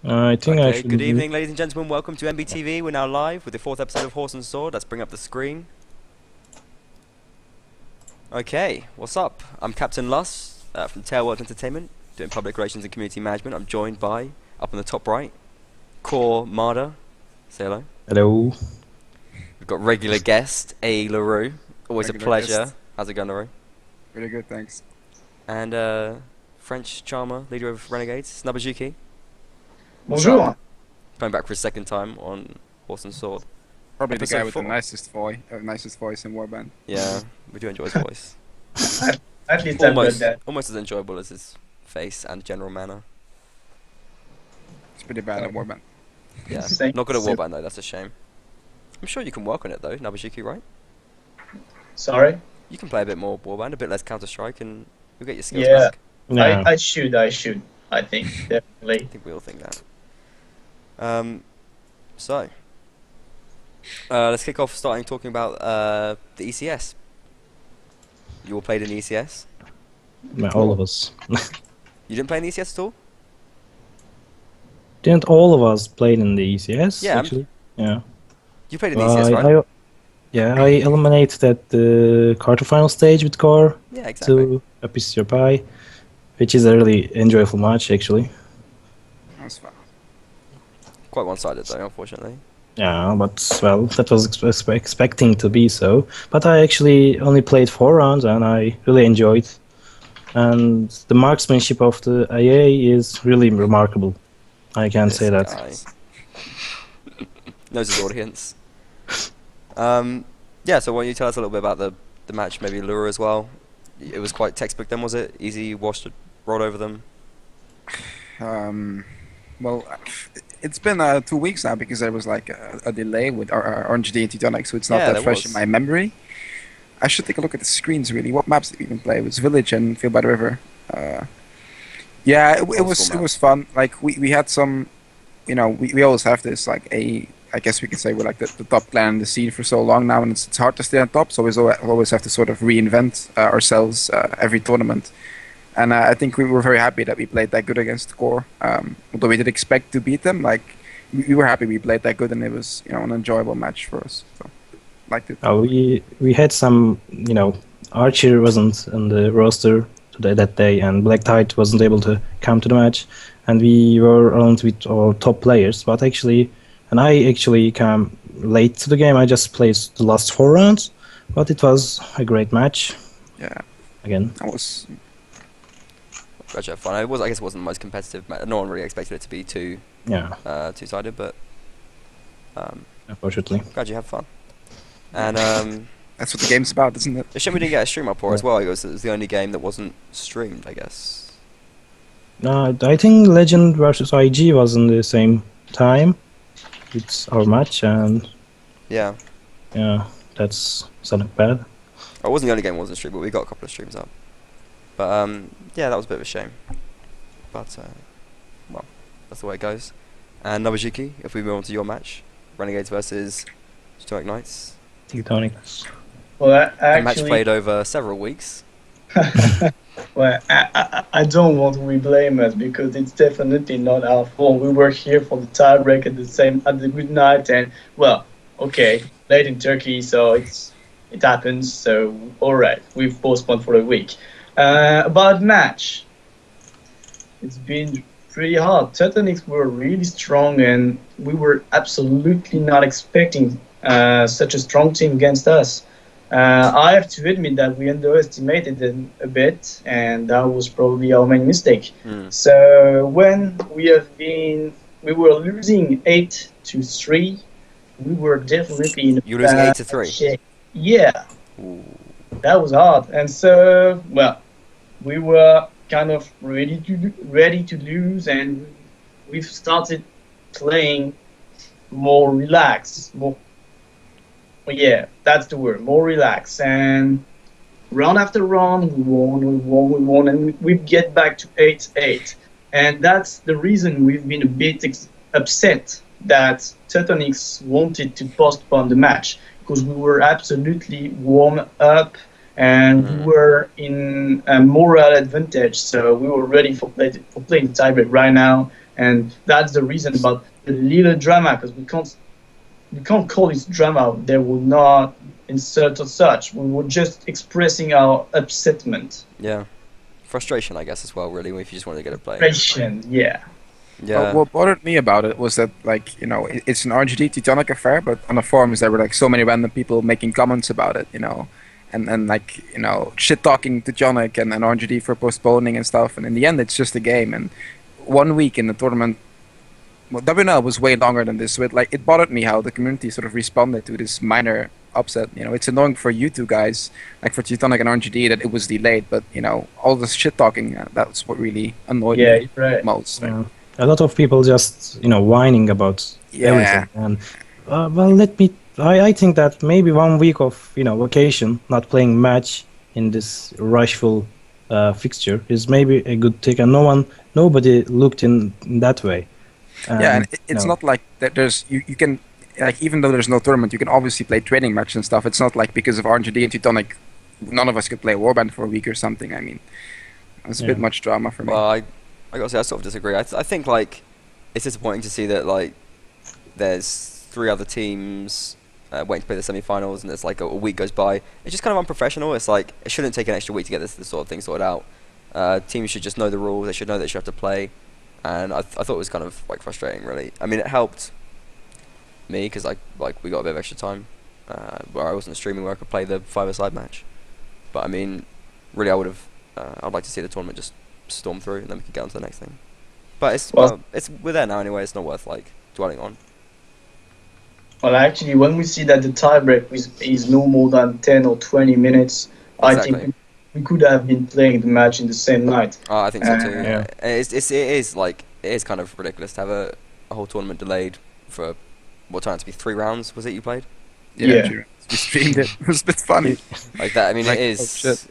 I think I Okay, should good be. evening, ladies and gentlemen. Welcome to MBTV. We're now live with the fourth episode of Horse and Sword. Let's bring up the screen. Okay, what's up? I'm Captain Luss from Tailworld Entertainment, doing public relations and community management. I'm joined by, up in the top right, Core Marder. Say hello. Hello. We've got regular guest, A. LaRue. Always a Regular pleasure. guest. How's it going, LaRue? Really good, thanks. And French charmer, leader of Renegades, Nabajuki. What's Bonjour. up? Coming back for a second time on Horse and Sword. Probably the Episode guy with 4. the nicest voice in Warband. Yeah, we do enjoy his voice. At least I've got Almost, that. almost as enjoyable as his face and general manner. It's pretty bad at Warband. Yeah, Same. not good at Warband though. That's a shame. I'm sure you can work on it though, Nabajuki, right? Sorry. You can play a bit more Warband, a bit less Counter Strike, and you'll get your skills Yeah. back. Yeah. I should. I think I definitely. think we all think that. So let's kick off starting talking about the ECS. You all played in the ECS? All of us. You didn't play in the ECS at all? Didn't all of us played in the ECS? Yeah, Actually. Yeah. You played in the ECS, right? I eliminated at the quarterfinal stage with Core Yeah, exactly. to appease your pie, which is a really enjoyable match actually. That was fun. Quite one-sided though, unfortunately. Yeah, but well, that was expecting to be so. But I actually only played 4 rounds and I really enjoyed. And the marksmanship of the IA is really remarkable. I can say that. Guy. Knows his audience. Yeah, so why don't you tell us a little bit about the match, maybe Lure as well? It was quite textbook then, was it? Easy, rolled over them? Well, it's been 2 weeks now because there was like a delay with our RNGD and Teutonic, so it's not Yeah, that there fresh was. in my memory. I should take a look at the screens really. What maps did we even play? It was Village and Field by the River. Yeah, it Old was school it was fun. Like we had some, we always have this like I guess we could say we're like the top clan in the scene for so long now, and it's hard to stay on top. So we always have to sort of reinvent ourselves every tournament. And I think we were very happy that we played that good against Core. Although we did expect to beat them, like we were happy we played that good, and it was an enjoyable match for us. So liked it. We had some, Archer wasn't on the roster today that day, and Black Tide wasn't able to come to the match, and we were around with our top players. But actually, and I actually came late to the game. I just played the last 4 rounds, but it was a great match. Yeah, Again, that was. Glad you had fun. I guess it wasn't the most competitive match. No one really expected it to be yeah, two-sided, but unfortunately. glad you had fun. And That's what the game's about, isn't it? it's a shame we didn't get a stream up for as well. It was the only game that wasn't streamed, I guess. I think Legend versus IG was in the same time. It's our match, and Yeah. yeah, that's something bad. It wasn't the only game that wasn't streamed, but we got a couple of streams up. But yeah, that was a bit of a shame. But well, that's the way it goes. And Nabajuki, if we move on to your match, Renegades versus Stoic Knights. Tectonics. Well, A match actually, played over several weeks. well, I don't want to blame us because it's definitely not our fault. We were here for the tiebreak at the good night, and well, okay, late in Turkey, so it happens. So all right, we've postponed for a week. About match, it's been pretty hard. Teutonics were really strong, and we were absolutely not expecting such a strong team against us. I have to admit that we underestimated them a bit, and that was probably our main mistake. Mm. So when we were losing 8-3. We were definitely in a You were losing bad 8-3. shape. Yeah, Ooh. that was hard, and so well, we were kind of ready to lose, and we've started playing more relaxed, more. Yeah, that's the word, more relaxed. And round after round, we won, and we get back to 8-8. And that's the reason we've been a bit upset that Teutonics wanted to postpone the match, because we were absolutely warm up and we were in a moral advantage. So we were ready for playing the tiebreak right now. and that's the reason. But the little drama, because we can't call it drama. They will not insert or such. We were just expressing our upsetment. Yeah. Frustration, I guess, as well, really, if you just wanted to get a play. Frustration, yeah. Yeah. What bothered me about it was that, like, you know, it's an RGD Teutonic affair, but on the forums there were like so many random people making comments about it, you know, and like, you know, shit talking Teutonic and RGD for postponing and stuff. And in the end, it's just a game. And 1 week in the tournament, well, WNL was way longer than this, so it bothered me how the community sort of responded to this minor upset. You know, it's annoying for you two guys, like for Teutonic and RGD, that it was delayed, but you know, all this shit talking, that's what really annoyed me right. most. Yeah. A lot of people just, you know, whining about everything. And well, I think that maybe 1 week of, you know, vacation, not playing match in this rushful fixture is maybe a good take, and nobody looked in that way. Yeah, and it's not like that. You can, like, even though there's no tournament, you can obviously play training matches and stuff. It's not like because of RGD and Teutonic, none of us could play Warband for a week or something. I mean, it's a bit much drama for me. Well, I gotta say, I sort of disagree. I think, like, it's disappointing to see that, like, there's 3 other teams waiting to play the semi-finals, and there's like a week goes by. It's just kind of unprofessional. It's like, it shouldn't take an extra week to get this sort of thing sorted out. Teams should just know the rules. They should know they should have to play. And I thought it was kind of like frustrating, really. I mean, it helped me because we got a bit of extra time where I wasn't streaming, where I could play the 5-a-side match. But I mean, really, I'd like to see the tournament just storm through, and then we could get on to the next thing. But we're there now anyway. It's not worth like dwelling on. Well, actually, when we see that the tiebreak is no more than 10 or 20 minutes, Exactly. I think we could have been playing the match in the same night. I think so too. Yeah. It is kind of ridiculous to have a whole tournament delayed for what turned out to be 3 rounds. Was it you played? Yeah. We streamed it. It was a bit funny. Like that. I mean, Like, it is. oh, shit.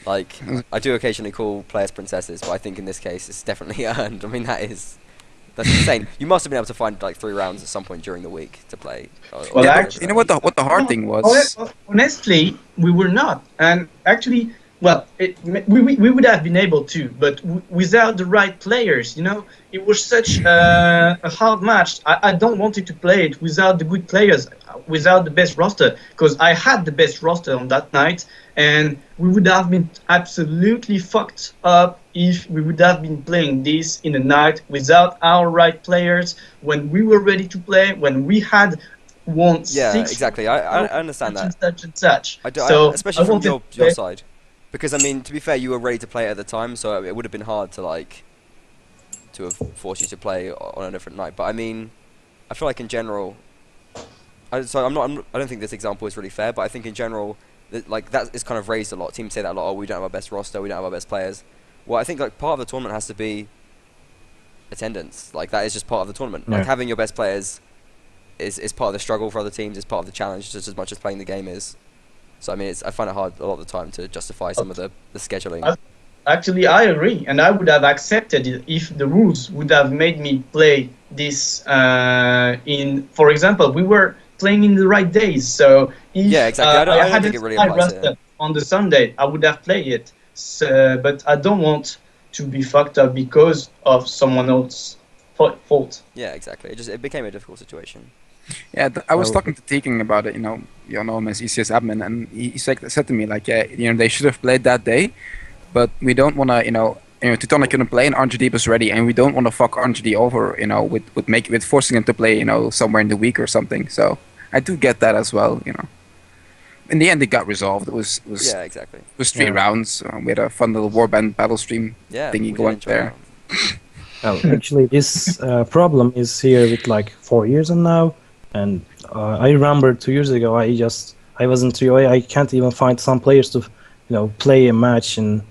Like, I do occasionally call players princesses, but I think in this case it's definitely earned. I mean, that's insane. You must have been able to find like 3 rounds at some point during the week to play. Well, Yeah, actually, you know what the hard thing was? Honestly, we were not. And actually, well, we would have been able to, but without the right players, you know, it was such a hard match. I don't want to play it without the good players, without the best roster, because I had the best roster on that night, and we would have been absolutely fucked up if we would have been playing this in a night without our right players, when we were ready to play, when we had won 6. Yeah, exactly. I understand that. Such and such. I do, So especially I from wanted your to- side, because I mean, to be fair, you were ready to play it at the time, so it would have been hard to have forced you to play on a different night. But I mean, I feel like in general, I don't think this example is really fair, but I think in general, that is kind of raised a lot. Teams say that a lot. Oh, we don't have our best roster. We don't have our best players. Well, I think like part of the tournament has to be attendance. Like that is just part of the tournament. Yeah. Like having your best players is part of the struggle for other teams. It's part of the challenge just as much as playing the game is. So I mean, I find it hard a lot of the time to justify some of the scheduling. Actually, I agree, and I would have accepted it if the rules would have made me play this for example, we were playing in the right days, so if Yeah, exactly. I don't think it really applies here. on the Sunday, I would have played it. So, but I don't want to be fucked up because of someone else's fault. Yeah, exactly. It became a difficult situation. Yeah, I was talking to Tegan about it. You know him as ECS admin, and he said to me like, yeah, you know, they should have played that day, but we don't want to, you know, Teutonic couldn't play and RGD was ready, and we don't want to fuck RGD over, you know, with forcing them to play, you know, somewhere in the week or something. So I do get that as well, you know. In the end, it got resolved. It was Yeah, exactly. It was 3 rounds. We had a fun little Warband battle stream Yeah, thingy we did going enjoy there. that. Well, actually, this problem is here with like 4 years and now, and I remember 2 years ago I was in 3OA. I can't even find some players to, you know, play a match in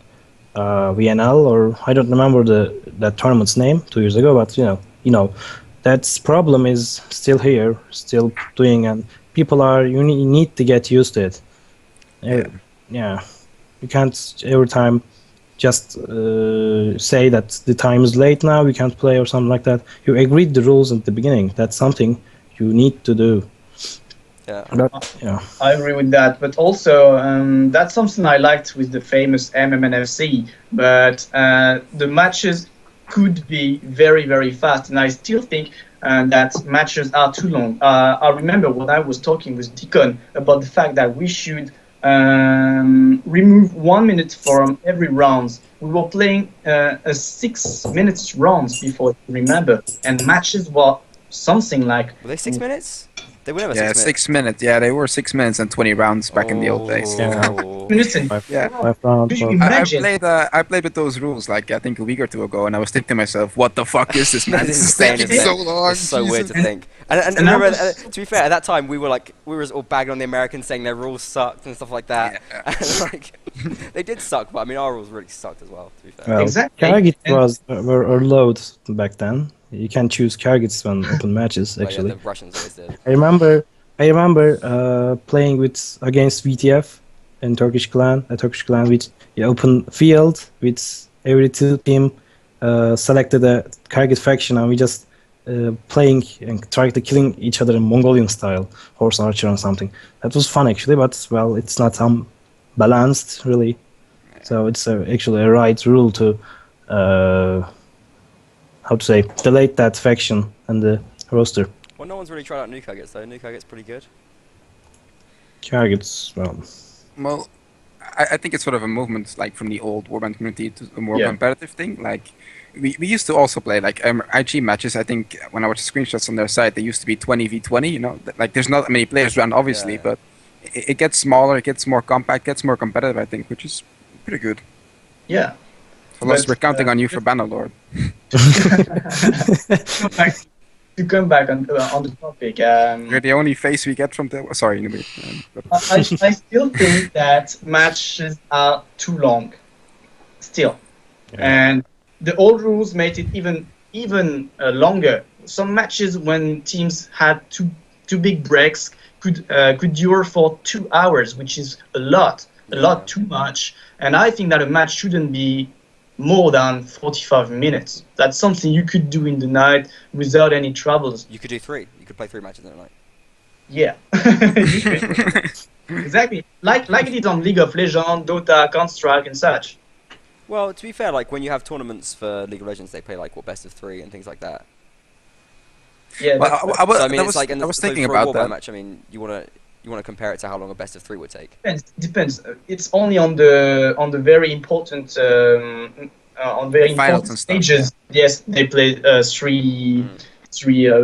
VNL, or I don't remember that tournament's name 2 years ago. But you know that problem is still here, still doing, and people you need to get used to it. Yeah, you can't every time just say that the time is late now, we can't play or something like that. You agreed the rules at the beginning. That's something you need to do. Yeah. But, yeah. I agree with that, but also that's something I liked with the famous MMNFC. But the matches could be very, very fast. And I still think that matches are too long. I remember when I was talking with Deacon about the fact that we should remove 1 minute from every round. We were playing a 6 minutes rounds before, if you remember, and matches were something like. Were they 6 minutes? They were never Yeah, 6 minutes. 6 minutes. Yeah, they were 6 minutes and 20 rounds back in the old days. Oh. Minutes and Yeah. 5 rounds. Do you or- imagine? I played with those rules like I think a week or two ago, and I was thinking to myself, "What the fuck is this, man? It's This is insane, taking isn't so it? long." It's so weird to Jesus. think. And And remember, that was- to be fair, at that time we were all bagging on the Americans, saying their rules sucked and stuff like that. Yeah. And like, they did suck, but I mean our rules really sucked as well. To be fair. Well, Exactly. Target And- were allowed back then. You can choose targets when open matches. But yeah, Actually, the Russians always did. I remember playing against VTF in Turkish clan, a Turkish clan with open field with every two team selected a target faction, and we just playing and trying to killing each other in Mongolian style, horse archer or something. That was fun actually, but well, it's not balanced really. So it's actually a right rule to how to say delete that faction and the roster. Well, no one's really tried out nuke targets though. Nuke targets pretty good. Targets, well, Well, I think it's sort of a movement like from the old Warband community to a more Yeah. competitive thing. Like we used to also play like IG matches. I think when I watch the screenshots on their site, they used to be 20v20. You know, like there's not many players around, obviously, Yeah. but it gets smaller, it gets more compact, gets more competitive. I think, which is pretty good. Yeah. Unless But, we're counting on you for Bannerlord. To come back on the topic, You're the only face we get from the. Sorry, anyway. I still think that matches are too long. Still. And the old rules made it even longer. Some matches when teams had two big breaks could dure for 2 hours, which is a lot too much. And I think that a match shouldn't be more than 45 minutes. That's something you could do in the night without any troubles. You could do 3. You could play 3 matches in a night. Yeah. Exactly. Like it is on League of Legends, Dota, Counter-Strike and such. Well, to be fair, like when you have tournaments for League of Legends, they play like best of 3 and things like that. Yeah, Well, that's- So I mean, it's like I was so thinking for about a Warband that. match. I mean, you wanna compare it to how long a best of 3 would take. depends. It's only on the very important on very Finals important and stuff, stages. Yes, they play three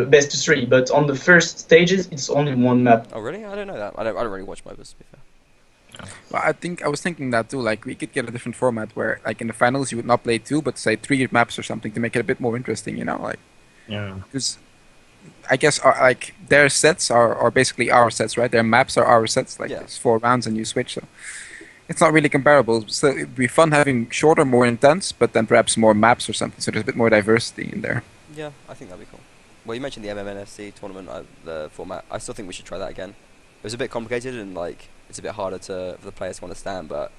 best of 3. But on the first stages, it's only one map. Oh really? I don't know that. I don't really watch MOBAs, to be fair. Well, I was thinking that too. Like we could get a different format where, like in the finals, you would not play 2, but say 3 maps or something to make it a bit more interesting. You know, like yeah. because I guess like their sets are basically our sets, right? Their maps are our sets. Like Yeah. it's 4 rounds and you switch. So it's not really comparable. So it'd be fun having shorter, more intense, but then perhaps more maps or something. So there's a bit more diversity in there. Yeah, I think that'd be cool. Well, you mentioned the MMNFC tournament, the format. I still think we should try that again. It was a bit complicated and like it's a bit harder for the players to understand, but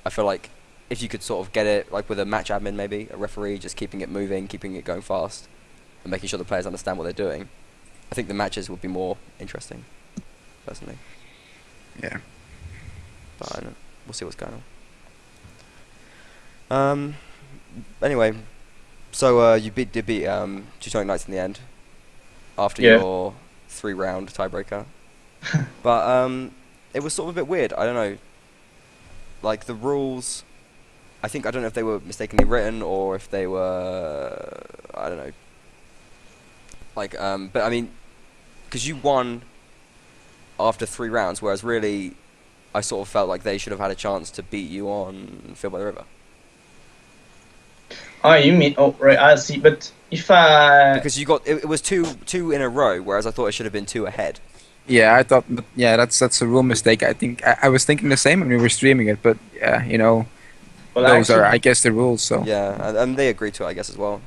I feel like if you could sort of get it like with a match admin, maybe a referee, just keeping it moving, keeping it going fast, and making sure the players understand what they're doing, I think the matches would be more interesting, personally. Yeah. But I don't know. We'll see what's going on. Anyway, so you did beat Teutonic Knights in the end after Yeah. your 3-round tiebreaker. But it was sort of a bit weird. I don't know. Like the rules, I don't know if they were mistakenly written or if they were, I don't know. Like, but I mean, because you won after 3 rounds, whereas really, I sort of felt like they should have had a chance to beat you on Field by the River. Oh, you mean? Oh, right. I see. But if I Because you got it was two in a row, whereas I thought it should have been 2 ahead. Yeah, I thought. But yeah, that's a real mistake. I think I was thinking the same when we were streaming it, but yeah, you know, well, those are, actually- I guess, the rules. So Yeah, and they agreed to it, I guess, as well.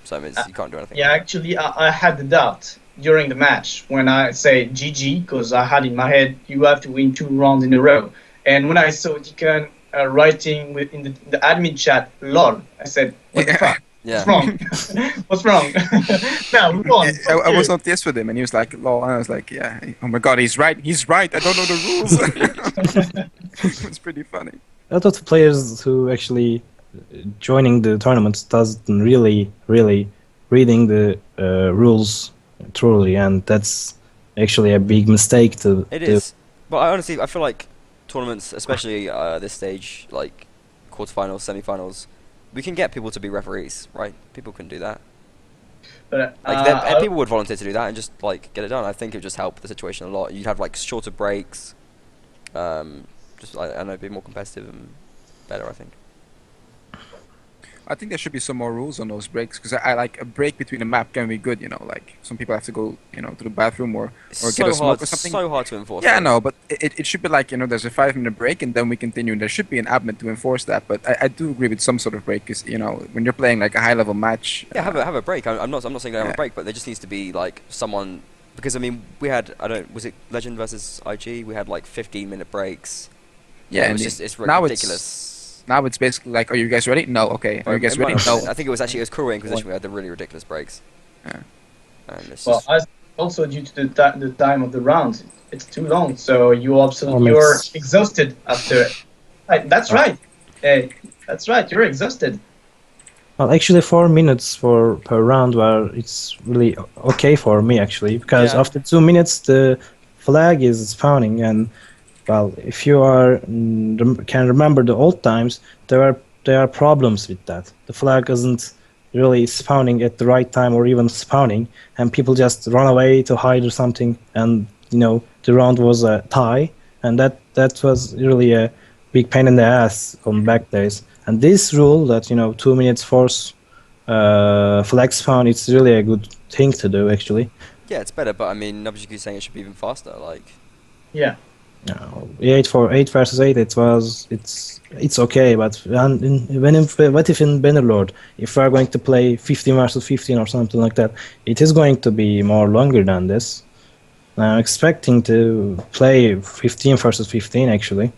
So I mean, you can't do anything. Yeah, actually, I had the doubt during the match when I say GG, because I had in my head you have to win 2 rounds in a row. And when I saw Deacon writing in the admin chat, "lol," I said, "What the fuck? Yeah. What's wrong? What's wrong?" Now we won. I was on this with him, and he was like, "Lol," and I was like, "Yeah, oh my god, he's right. He's right. I don't know the rules." It's pretty funny. A lot of players who actually joining the tournaments doesn't really reading the rules truly, and that's actually a big mistake to It do. is, but I feel like tournaments, especially this stage, like quarterfinals, semi-finals, we can get people to be referees, right? People can do that. But Like, and people would volunteer to do that and just like get it done. I think it would just help the situation a lot. You'd have like shorter breaks, just I don't know, be more competitive and better. I think. I think there should be some more rules on those breaks because I like a break between a map can be good. You know, like some people have to go, to the bathroom or It's get a smoke hard, or something. so hard to enforce. Yeah, though. no, but it should be like, there's a 5-minute break and then we continue. And there should be an admin to enforce that. But I do agree with some sort of break because, when you're playing like a high level match. Yeah, have a break. I'm not saying they have Yeah. a break, but there just needs to be like someone, because I mean we had, was it Legend versus IG? We had like 15-minute breaks. Yeah, it was and just it's now ridiculous. Now it's basically like, are you guys ready? No, okay. Are you guys It might ready? not have No. been. I think it was Cruel Inquisition. We had the really ridiculous breaks. Yeah. And it's well, just, I also due to the time of the round, it's too long. So you're Almost. exhausted after. That's right. Hey, that's right. You're exhausted. Well, actually, 4 minutes per round where it's really okay for me actually, because Yeah. after 2 minutes the flag is spawning, and well, if you can remember the old times, there are problems with that. The flag isn't really spawning at the right time or even spawning, and people just run away to hide or something, and the round was a tie, and that was really a big pain in the ass on back days. And this rule that 2 minutes force flag spawn, it's really a good thing to do actually. yeah, it's better. But I mean, Nobujiku's saying it should be even faster. Like, Yeah. 8 versus 8, it's okay, but what if in Bannerlord, if we're going to play 15 versus 15 or something like that, it is going to be more longer than this. I'm expecting to play 15 versus 15 actually.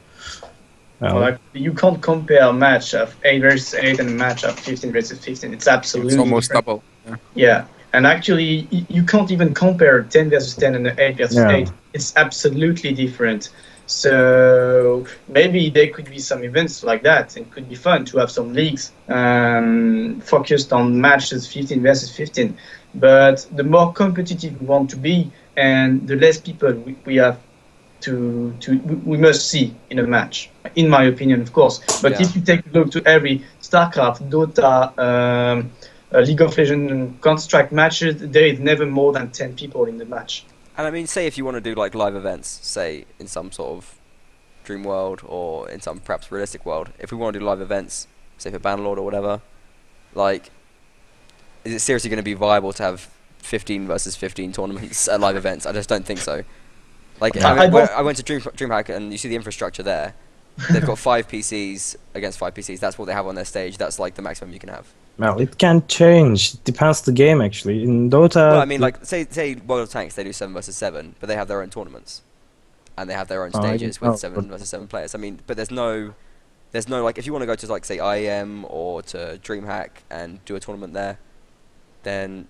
Well, you can't compare a match of 8 versus 8 and a match of 15 versus 15. It's absolutely It's almost different. double. Yeah. Yeah, and actually, you can't even compare 10 versus 10 and 8 versus Yeah. 8. It's absolutely different. So maybe there could be some events like that. It could be fun to have some leagues focused on matches 15 versus 15. But the more competitive we want to be, and the less people we have we must see in a match, in my opinion, of course. But Yeah. if you take a look to every StarCraft, Dota, League of Legends, and Counter-Strike matches, there is never more than 10 people in the match. and I mean, say if you want to do like live events, say in some sort of dream world or in some perhaps realistic world, if we want to do live events, say for Bannerlord or whatever, like, is it seriously going to be viable to have 15 versus 15 tournaments at live events? I just don't think so. Like, I went to DreamHack and you see the infrastructure there. They've got 5 PCs against 5 PCs. That's what they have on their stage. That's like the maximum you can have. Well, it can change. It depends the game actually. In Dota, Well, I mean, like, say World of Tanks, they do 7 versus 7, but they have their own tournaments. And they have their own Oh, I stages didn't know, with 7 versus 7 players. I mean, but there's no, like, if you want to go to, like, say, IEM or to DreamHack and do a tournament there, then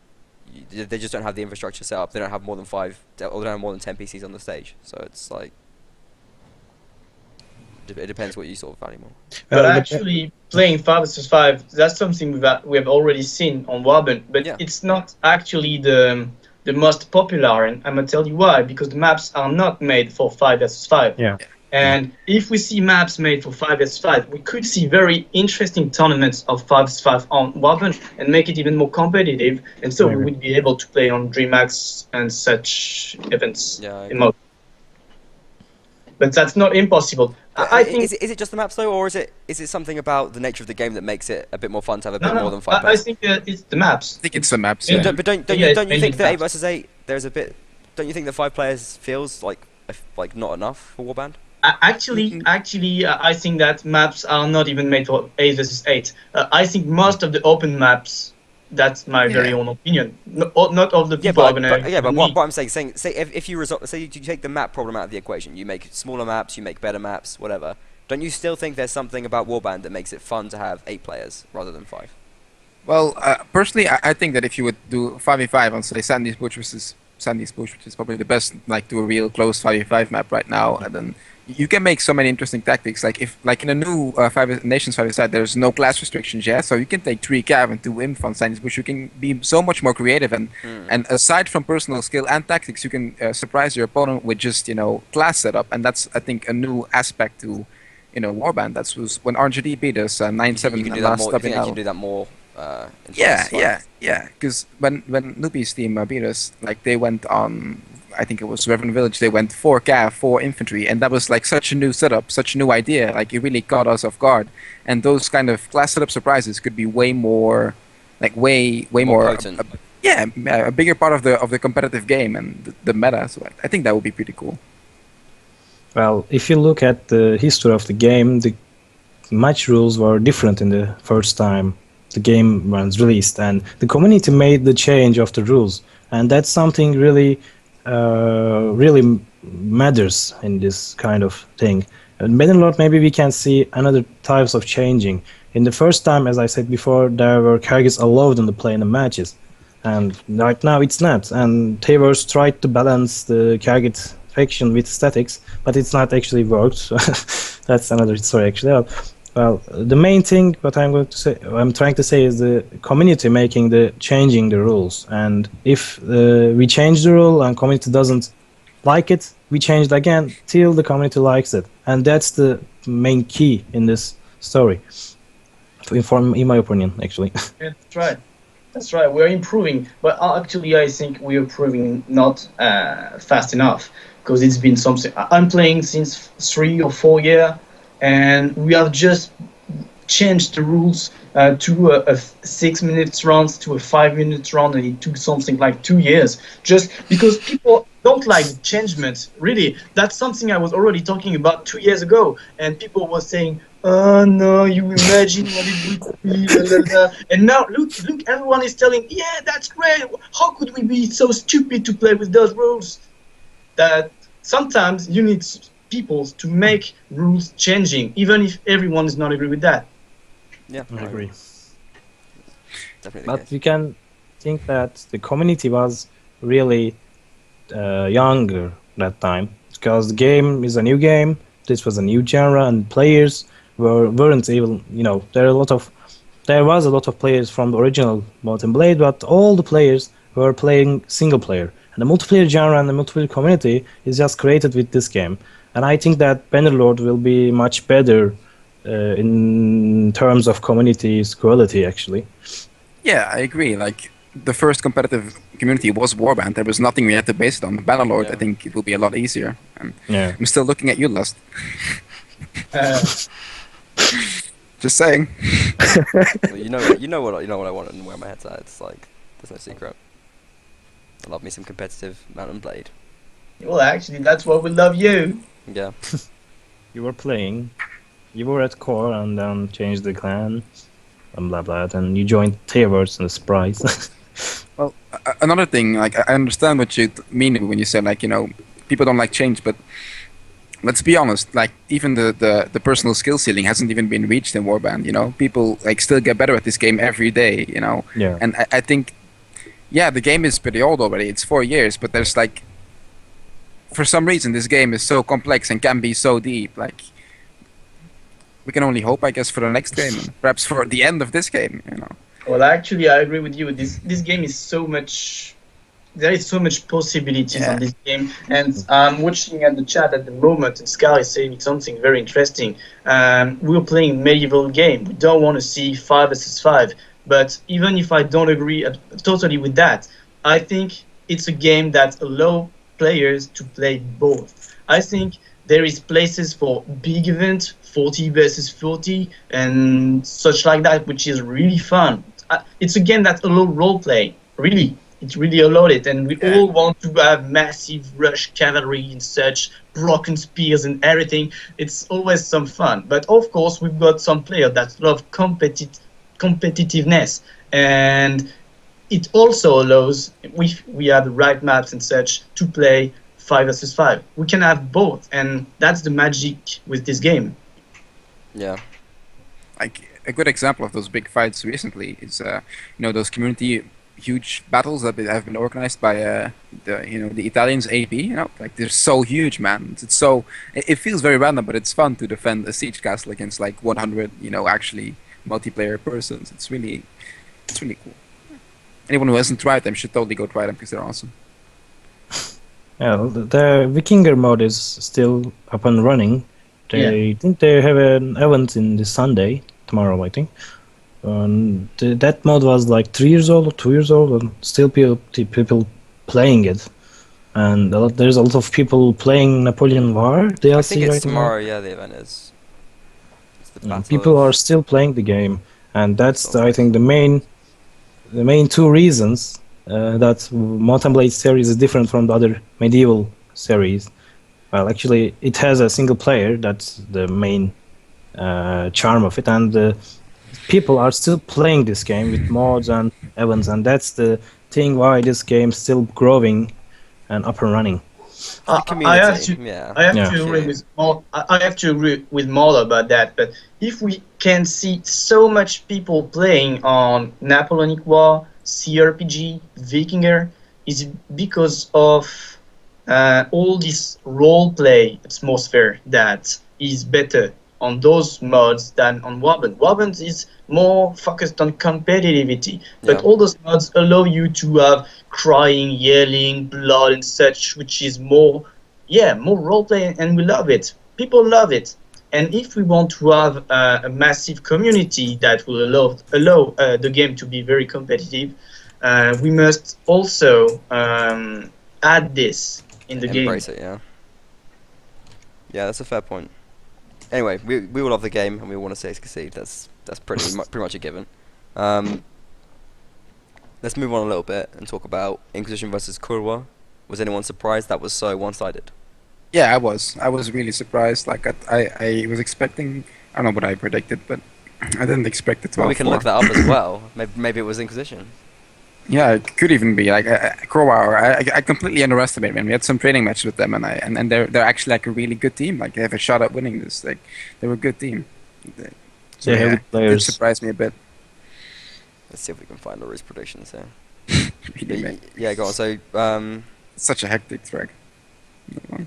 they just don't have the infrastructure set up. They don't have more than 5, or they don't have more than 10 PCs on the stage. So it's like, it depends what you sort of value more. But Well, actually, playing 5 versus 5, that's something we have already seen on Warband. But Yeah. it's not actually the most popular, and I'm gonna tell you why. Because the maps are not made for 5 versus 5. Yeah. And if we see maps made for 5 versus 5, we could see very interesting tournaments of 5 versus 5 on Warband and make it even more competitive. And so we Maybe. would be able to play on DreamHacks and such events. Yeah. in most. But that's not impossible. I think. Is it just the maps though, or is it something about the nature of the game that makes it a bit more fun to have a bit No, more than 5 I players? think it's the maps. I think it's the maps. Yeah. Yeah. But don't Yeah, you mainly think that 8 maps. versus 8 there's a bit? Don't you think the 5 players feels like not enough for Warband? Actually, I think that maps are not even made for 8 versus 8. I think most of the open maps, that's my very own opinion. Not all the people are gonna. But what I'm saying, say if you say you take the map problem out of the equation, you make smaller maps, you make better maps, whatever. Don't you still think there's something about Warband that makes it fun to have 8 players rather than 5? Well, personally, I think that if you would do 5v5 on, say, Sandy's Bush versus Sandy's Bush, which is probably the best, like, do a real close 5v5 map right now, and then you can make so many interesting tactics. Like if, like in a new Nations 5-side, there's no class restrictions yet, so you can take 3 cav and 2 infantines, which you can be so much more creative. And aside from personal skill and tactics, you can surprise your opponent with just class setup, and that's I think a new aspect to Warband. That was when RGD beat us 9-7 You can in do the that last more. You think you can do that more? In Yeah. Because when Noopy's team beat us, like they went on, I think it was Reverend Village. They went 4 cav, 4 infantry, and that was like such a new setup, such a new idea. Like it really caught us off guard. And those kind of class setup surprises could be way more, like way more potent. a bigger part of the competitive game and the meta. So I think that would be pretty cool. Well, if you look at the history of the game, the match rules were different in the first time the game was released, and the community made the change of the rules, and that's something really matters in this kind of thing. And Bannerlord, maybe we can see another types of changing. In the first time, as I said before, there were carriers allowed in the play in the matches, and right now it's not. And Tavers tried to balance the target faction with statics, but it's not actually worked. So that's another story actually. Well, the main thing what I'm trying to say is the community changing the rules, and if we change the rule and community doesn't like it, we change it again till the community likes it, and that's the main key in this story. To inform, in my opinion, actually. Yeah, that's right. That's right. We're improving, but actually, I think we're improving not fast enough, because it's been something. I'm playing since 3 or 4 years, and we have just changed the rules to a 6 minutes round to a 5 minutes round, and it took something like 2 years, just because people don't like changement. Really, that's something I was already talking about 2 years ago, and people were saying, "Oh no, you imagine what it would be." Blah, blah, blah. And now look, everyone is telling, "Yeah, that's great. How could we be so stupid to play with those rules?" That sometimes you need people to make rules changing, even if everyone is not agree with that. Yeah, I agree. Definitely. But we can think that the community was really younger that time, because the game is a new game. This was a new genre, and players weren't even, there was a lot of players from the original Mount&Blade, but all the players were playing single player. And the multiplayer genre and the multiplayer community is just created with this game. And I think that Bannerlord will be much better in terms of community's quality, actually. Yeah, I agree. Like, the first competitive community was Warband. There was nothing we had to base it on. Bannerlord, I think it will be a lot easier. And I'm still looking at you, Lust. Just saying. Well, you know what I want and where my head's at. It's like, there's no secret. I love me some competitive mount&blade. Well, actually, that's why we love you. Yeah. You were playing, you were at core, and then changed the clan, and blah blah, and you joined Tavers and the Surprise. Well, another thing, like, I understand what you mean when you say, like, people don't like change, but let's be honest, like, even the personal skill ceiling hasn't even been reached in Warband, People, like, still get better at this game every day, Yeah. And I think, yeah, the game is pretty old already. It's 4 years, but there's, like, for some reason, this game is so complex and can be so deep. Like, we can only hope, I guess, for the next game, and perhaps for the end of this game, Well, actually, I agree with you. This game is so much. There is so much possibilities on this game, and I'm watching at the chat at the moment, and Scar is saying something very interesting. We're playing medieval game. We don't want to see 5 versus 5, but even if I don't agree totally with that, I think it's a game that allows players to play both. I think there is places for big event, 40 versus 40, and such like that, which is really fun. It's a game that allows roleplay, really. It really allowed it, and we all want to have massive rush cavalry and such, broken spears and everything. It's always some fun. But of course, we've got some players that love competitiveness, and it also allows, if we have the right maps and such, to play 5 versus 5. We can have both, and that's the magic with this game. Yeah. Like, a good example of those big fights recently is, those community huge battles that have been organized by the Italians AP. Like they're so huge, man. It's so it feels very random, but it's fun to defend a siege castle against like 100 actually multiplayer persons. It's really cool. Anyone who hasn't tried them should totally go try them because they're awesome. Yeah, the Vikinger mode is still up and running. They think they have an event in this Sunday, tomorrow I think. That mode was like 3 years old or 2 years old, and still people playing it. And there's a lot of people playing Napoleon War DLC I think it's right tomorrow. now. Yeah, the event is. It's the battle People of- are still playing the game, and that's I think the main two reasons that Mount&Blade series is different from the other medieval series. Well, actually, it has a single player. That's the main charm of it, and people are still playing this game with mods and events, and that's the thing why this game's still growing and up and running. the I community. have to, Yeah. I have Yeah. to agree with Maul. I have to agree with Maul about that. But if we can see so much people playing on Napoleonic War, CRPG, Vikinger, is because of all this roleplay atmosphere that is better on those mods than on Warband. Warband is more focused on competitivity, but Yeah. all those mods allow you to have crying, yelling, blood, and such, which is more roleplay, and we love it. People love it. And if we want to have a massive community that will allow the game to be very competitive, we must also add this in the game. Embrace it. Yeah. Yeah, that's a fair point. Anyway, we all love the game and we want to see it succeed. That's pretty much a given. Let's move on a little bit and talk about Inquisition versus Kurwa. Was anyone surprised that was so one-sided? Yeah, I was. I was really surprised. Like I was expecting. I don't know what I predicted, but I didn't expect it to. Well, we can look that up as well. Maybe it was Inquisition. Yeah, it could even be like Crowbar. I completely underestimated them. We had some training matches with them, and they're actually like a really good team. Like they have a shot at winning this. Like they're a good team. So They have good it players. surprised me a bit. Let's see if we can find Laurie's predictions here. Really, man. Yeah, go on. So It's such a hectic track.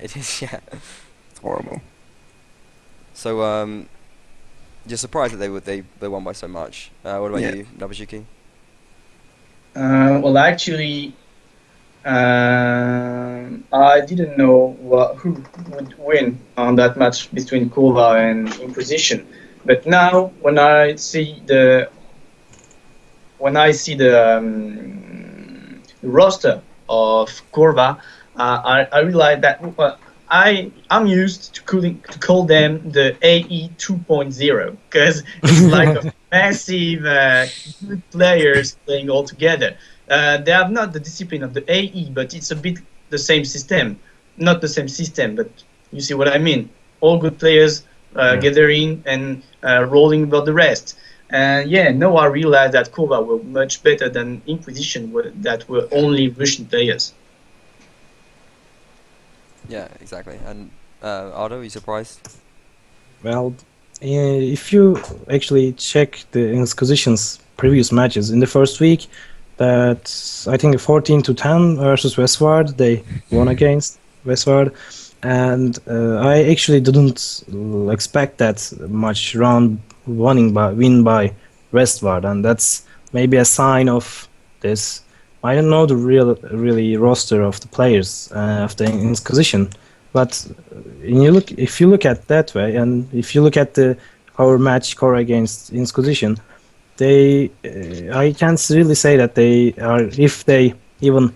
it is. Yeah. It's horrible. So you're surprised that they won by so much. What about Yeah. you, Nabajuki? Well, actually, I didn't know who would win on that match between Kova and Inquisition. But now, when I see the roster of Corva, I realize that I'm used to call them the AE 2.0 because it's like a massive good players playing all together. They have not the discipline of the AE, but it's a bit the same system. Not the same system, but you see what I mean. All good players gathering and rolling about the rest. And now I realize that Kova were much better than Inquisition, that were only Russian players. Yeah, exactly. And Ardo, are you surprised? Well, if you actually check the Inquisition's previous matches in the first week, that I think 14-10 versus Westward, they won against Westward, and I actually didn't expect that much round win by Westward, and that's maybe a sign of this. I don't know the really roster of the players of the Inquisition, but if you look at that way, and if you look at our match core against Inquisition, I can't really say that they are. If they even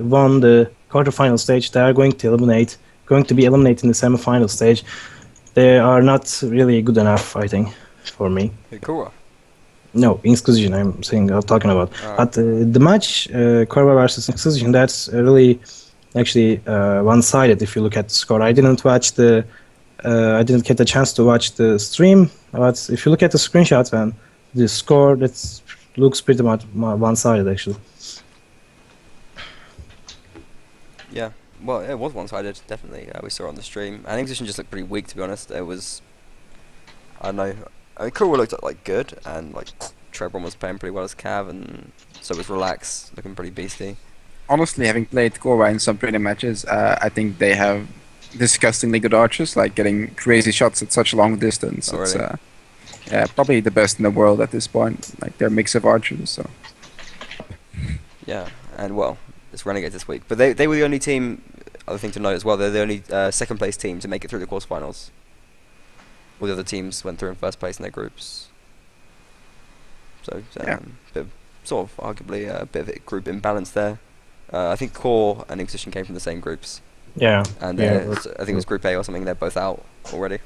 won the quarterfinal stage, they are going to be eliminated in the semifinal stage. They are not really good enough, I think, for me. Kura. No, Inquisition. I'm talking about. But the match, Corva versus Inquisition, that's really actually one-sided. If you look at the score, I didn't get the chance to watch the stream. But if you look at the screenshots and the score, that looks pretty much one-sided actually. Yeah. Well, it was one-sided, definitely. We saw it on the stream, and Inquisition just looked pretty weak, to be honest. It was, I don't know. I mean, Kura looked like good and like Trebron was playing pretty well as Cav, and so was Relax, looking pretty beastly. Honestly, having played Korra in some training matches, I think they have disgustingly good archers, like getting crazy shots at such long distance. Oh, It's really? yeah, probably the best in the world at this point. Like their mix of archers. So Yeah, and well, it's Renegades this week, but they were the only team. Other thing to note as well, they're the only second place team to make it through the quarterfinals. All the other teams went through in first place in their groups. So Yeah. sort of arguably a bit of a group imbalance there. I think Core and Inquisition came from the same groups, Yeah. and yeah. I think it was Group A or something. They're both out already.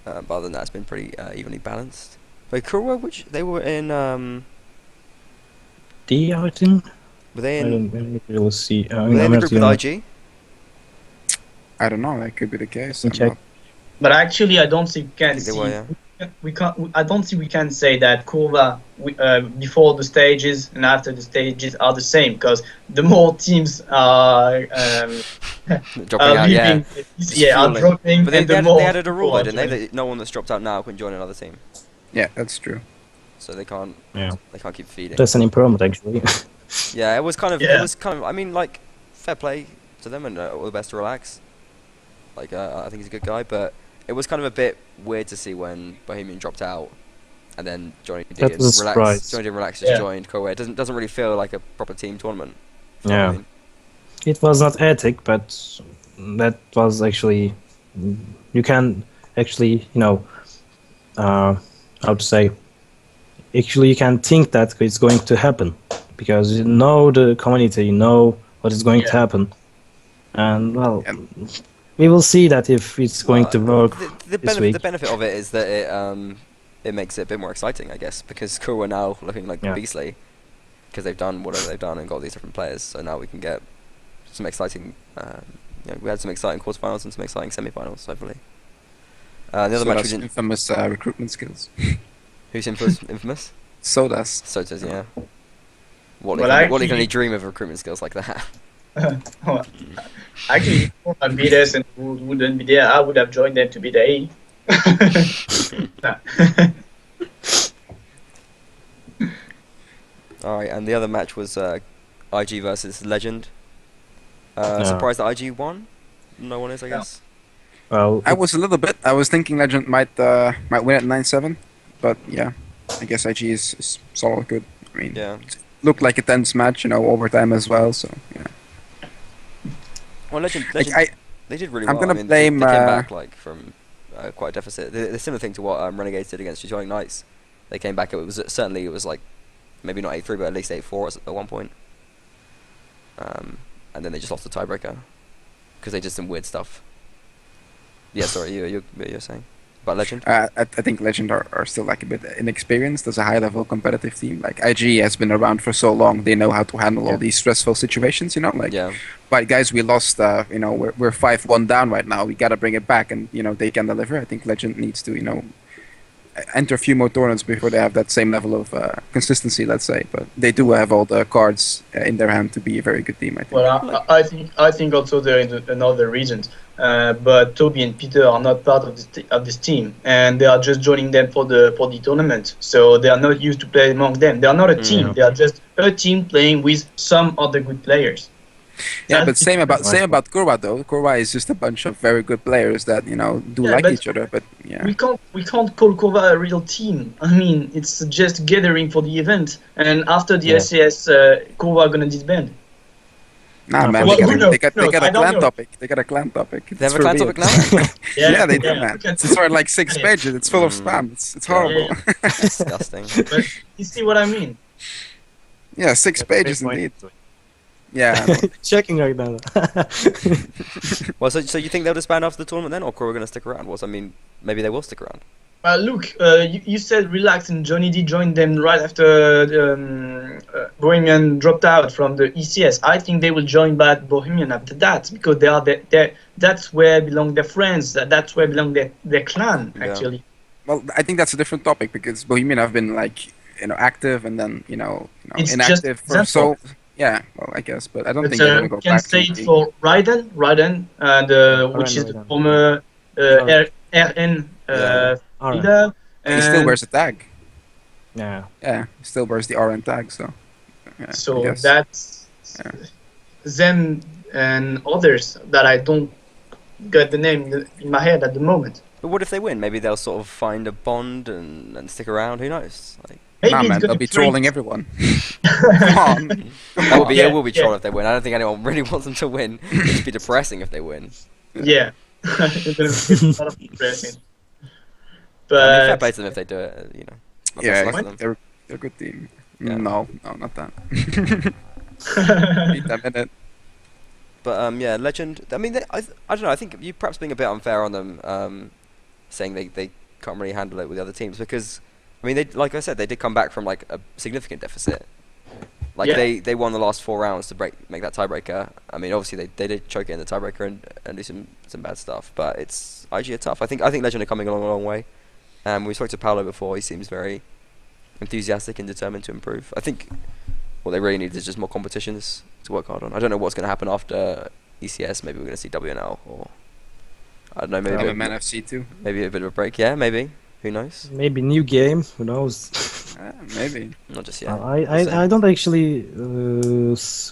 But other than that, it's been pretty evenly balanced. But Kura, which they were in, D, I think. were they I in? don't really see. Were they in the group with IG? I don't know. That could be the case. Let me check. But actually, I don't think we I can think they see. were, yeah. We can't. I don't think we can say that Kurva before the stages and after the stages are the same, because the more teams are Dropping out, yeah. leaving, are fueling. dropping, But they, and the they, added, more they added a rule, people though, are didn't they? joining. That no one that's dropped out now can join another team, Yeah, that's true. so they can't Yeah. keep feeding. That's an improvement, actually. Yeah, it was kind of. Yeah. It was kind of. I mean, like, fair play to them, and all the best to Relax. Like, I think he's a good guy, but it was kind of a bit weird to see when Bohemian dropped out, and then Johnny D That and was a Relax. surprise. Johnny D and Relax just Yeah. joined Koei. It doesn't really feel like a proper team tournament. if you know what I Yeah. mean. It was not ethic, but that was actually. You can actually, how to say. Actually, you can think that it's going to happen because you know the community, you know what is going to Yeah. happen, and well, Yeah. we will see that if it's going to work The this week. benefit of it is that it makes it a bit more exciting, I guess, because Koei are now looking like Yeah. beastly because they've done whatever they've done and got these different players. So now we can get some exciting. We had some exciting quarterfinals and some exciting semi-finals, hopefully. The other So match we that's didn't. infamous recruitment skills. Who's infamous? So does. So does, yeah. Well, What can actually- only dream of recruitment skills like that? Actually, if Kurva beat us and wouldn't be there, I would have joined them to be the A. Alright, and the other match was IG versus Legend. Yeah. Surprised that IG won? No one is, I guess. Well, I was a little bit. I was thinking Legend might win at 9-7, but yeah, I guess IG is solid good. I mean, Yeah. looked like a tense match, overtime as well. So yeah, Well, Legend like, they did really I'm well. gonna I mean, blame, they came back from quite a deficit. The similar thing to what Renegades did against Young Knights. They came back. It was like maybe not 8-3, but at least 4 at one point. And then they just lost the tiebreaker because they did some weird stuff. Yeah, sorry, you're saying about Legend? I think Legend are still like a bit inexperienced as a high level competitive team. Like IG has been around for so long, they know how to handle all these stressful situations. Like, Yeah. but guys, we lost. We're 5-1 down right now. We gotta bring it back, and they can deliver. I think Legend needs to enter a few more tournaments before they have that same level of consistency, let's say. But they do have all the cards in their hand to be a very good team, I think. Well, I think also there is another reason. But Toby and Peter are not part of this team, and they are just joining them for the tournament. So they are not used to play among them. They are not a team. They are just a team playing with some other good players. Yeah, That's but same about Korra though. Korra is just a bunch of very good players that do Yeah, like but each other. But yeah, We can't call Kova a real team. I mean, it's just gathering for the event, and after the Yeah. SAS, Kova gonna disband. nah, man, Well, they who knows? got Who knows? a I don't clan know. topic. They got a clan topic. They have a clan topic now? Yeah, they do, man. we can- It's sort of like 6 Yeah. pages. It's full of spam. It's horrible. Yeah. Disgusting. But you see what I mean? Yeah, 6 pages indeed. Yeah, Checking right now. Well, so you think they'll disband after the tournament then, or Korea are going to stick around? I mean, maybe they will stick around. Look, you said Relax and Johnny D joined them right after Bohemian dropped out from the ECS. I think they will join back Bohemian after that, because they are that's where belong their friends. That's where belong their clan, Yeah. actually. well, I think that's a different topic because Bohemian have been like active and then It's inactive just for so. example. Yeah, well, I guess, but I don't But think they're gonna go you can back say to it the- for Raiden, which is the Raiden. former Sorry. RN Yeah. Alright. leader, He still And wears a tag. Yeah. Yeah, he still wears the RN tag. So. Yeah, I so guess. that's Yeah. them and others that I don't get the name in my head at the moment. But what if they win? Maybe they'll sort of find a bond and stick around. Who knows? Like Maybe Nah, it's man, gonna they'll be trade- trolling everyone. Come on. that will be Yeah, it. Will be yeah. troll if they win. I don't think anyone really wants them to win. It'd just be depressing if they win. Yeah, it's gonna be a lot of depressing. I mean, fair But play to them if they do it. You know. Not Yeah, best luck to them. they're a good team. Yeah. No, not that. Beat them in it. But yeah, Legend. I mean, I don't know. I think you perhaps being a bit unfair on them, saying they can't really handle it with the other teams because, I mean, they like I said, they did come back from like a significant deficit. Like Yeah. they won the last 4 rounds to make that tiebreaker. I mean, obviously they did choke it in the tiebreaker and do some bad stuff. But it's IG are tough. I think Legend are coming along a long way. We spoke to Paolo before. He seems very enthusiastic and determined to improve. I think what they really need is just more competitions to work hard on. I don't know what's going to happen after ECS. Maybe we're going to see WNL or I don't know. Maybe MMNFC too. maybe a bit of a break. Yeah, maybe. Who knows? Maybe new game. Who knows? Maybe. Not just yet. I don't actually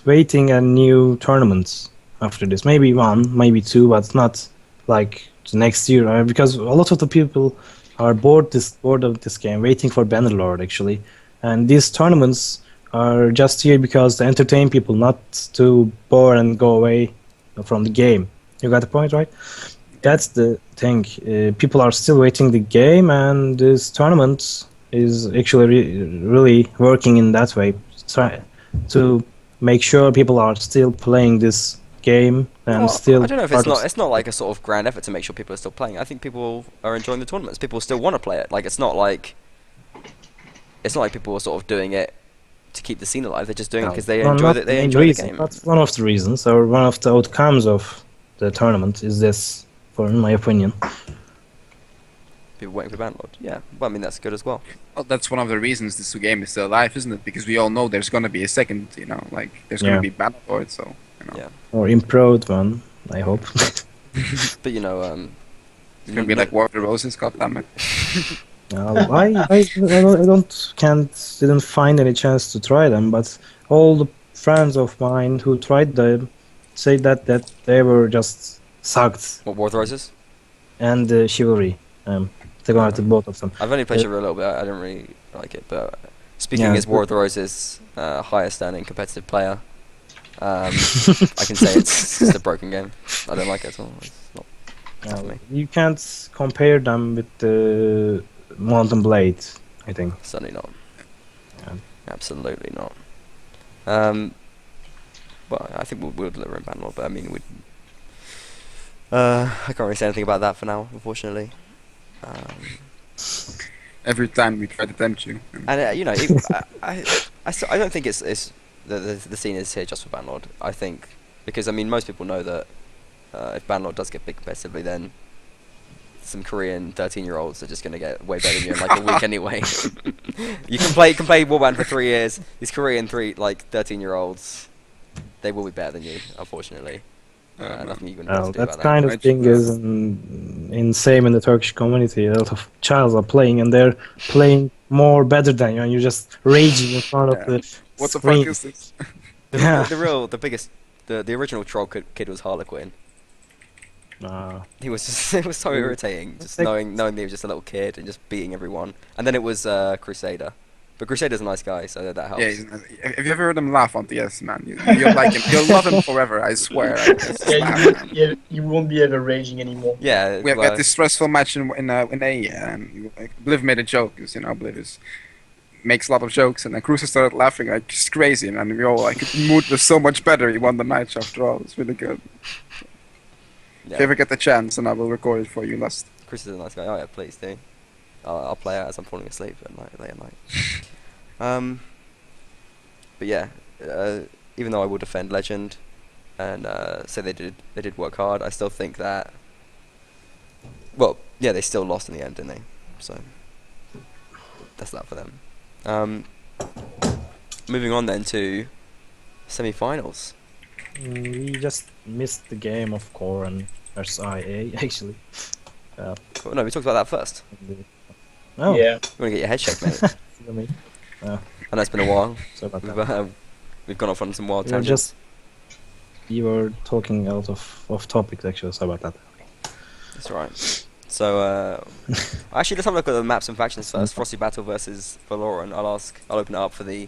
waiting a new tournament after this. Maybe one, maybe two, but not like the next year. Because a lot of the people are bored of this game, waiting for Bannerlord actually, and these tournaments are just here because to entertain people, not to bore and go away from the game. You got the point, right? That's the thing. People are still waiting the game, and this tournament is actually really working in that way. Try to make sure people are still playing this game and Well, still. I don't know if part of- it's not like a sort of grand effort to make sure people are still playing. I think people are enjoying the tournaments. People still want to play it. Like it's not like people are sort of doing it to keep the scene alive. They're just doing it because they No, enjoy not it. They main enjoy reason, the game. That's one of the reasons, or one of the outcomes of the tournament is this, for in my opinion. People waiting for Bannerlord. Yeah, well, I mean that's good as well. Well, that's one of the reasons this game is still alive, isn't it? Because we all know there's gonna be a second, like there's Yeah. gonna be Battlelord, so Yeah. Or improved one, I hope. But it's gonna be like War of the Roses. God damn it! Didn't find any chance to try them, but all the friends of mine who tried them say that they were just sucked. What War of the Roses? And Chivalry, they got both of them. I've only played Chivalry a little bit. I didn't really like it, but speaking Yeah. as War of the Roses' highest standing competitive player, I can say it's just a broken game. I don't like it at all. It's not for me. You can't compare them with the mount&blade, I think. Certainly not. Yeah. Absolutely not. Well, I think we'll deliver in Bannerlord, but I mean, I can't really say anything about that for now, unfortunately. Every time we try to tempt you. And I don't think it's the scene is here just for Bannerlord. I think because I mean most people know that if Bannerlord does get big competitively, then some Korean 13-year-olds are just gonna get way better than you in like a week anyway. you can play Warband for 3 years. These Korean 13-year-olds, they will be better than you, unfortunately. Nothing you can do Well, about that that. kind of thing is insane in the Turkish community. A lot of childs are playing, and they're playing more better than you, and you're just raging in front of the What the screen. fuck is this? Yeah. The original troll kid was Harlequin. Uh, He was just, it was so irritating, just like- knowing that he was just a little kid and just beating everyone. And then it was Crusader, but Crusader's a nice guy, so that helps. Yeah, have you ever heard him laugh on TS, man? You'll like him. You'll love him forever. I swear. Just laugh, man. You won't be ever raging anymore. Yeah, We had this stressful match in A, and Bliv made a joke, because Bliv makes a lot of jokes, and then Cruiser started laughing like it's crazy, and we all like the mood was so much better. He won the match after all. It's really good. If you ever get the chance, and I will record it for you last. Crusader's a nice guy. Oh yeah, please do. I'll play it as I'm falling asleep late at night. But yeah, even though I will defend Legend and say they did work hard, I still think that. Well, yeah, they still lost in the end, didn't they? So that's that for them. Moving on then to semi-finals. we just missed the game of Core and versus IA actually. Well, no, we talked about that first. Oh, Yeah. You want to get your head checked, mate. I mean, I know it's been a while. sorry about We've, that. we've gone off on some wild We were tangents. You were talking out of topic, actually. Sorry about that. That's alright. So, actually, let's have a look at the maps and factions first. Frosty Battle versus Valorant. I'll open it up for the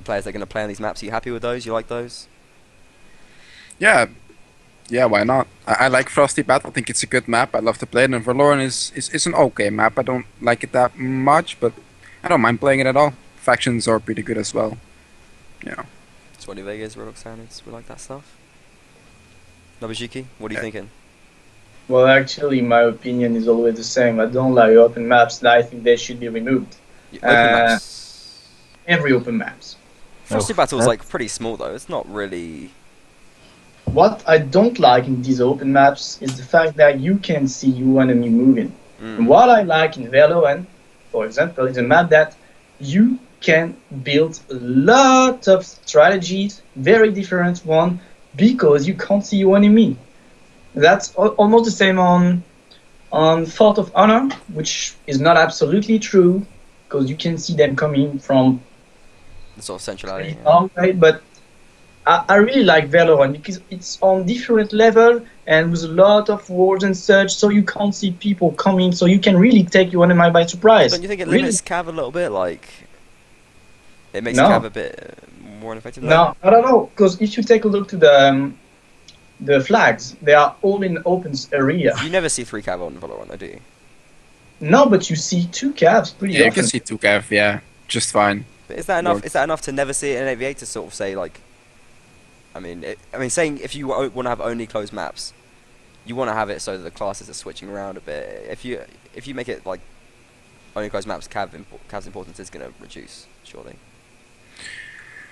players that are going to play on these maps. Are you happy with those? You like those? Yeah, yeah, why not? I like Frosty Battle. I think it's a good map. I love to play it. And Valorant is an okay map. I don't like it that much, but I don't mind playing it at all. Factions are pretty good as well. Yeah. Swanny Vegas, Roblox standards. We like that stuff. Nobujiki, what are you thinking? Well, actually, my opinion is always the same. I don't like open maps, and I think they should be removed. Open maps. Every open maps. Frosty Battle is like pretty small though. It's not really. What I don't like in these open maps is the fact that you can see your enemy moving. And what I like in Valorant, for example, is a map that you can build a lot of strategies, very different one, because you can't see your enemy. That's almost the same on Fort of Honor, which is not absolutely true, because you can see them coming from The sort of centrality. long way, but I really like Valorant because it's on different level and with a lot of walls and such, so you can't see people coming, so you can really take your enemy by surprise. Don't you think it Really? limits Cav a little bit? Like, it makes No. Cav a bit more ineffective? No, I don't know, because if you take a look to the flags, they are all in open area. You never see 3 Cav on Valorant, though, do you? No, but you see 2 calves pretty Yeah, you often. can see 2 Cav, yeah. Just fine. But is that enough? Works. Is that enough to never see it in AVA to sort of say like? I mean, saying if you want to have only closed maps, you want to have it so that the classes are switching around a bit. If you make it like only closed maps, Cav's importance is going to reduce, surely.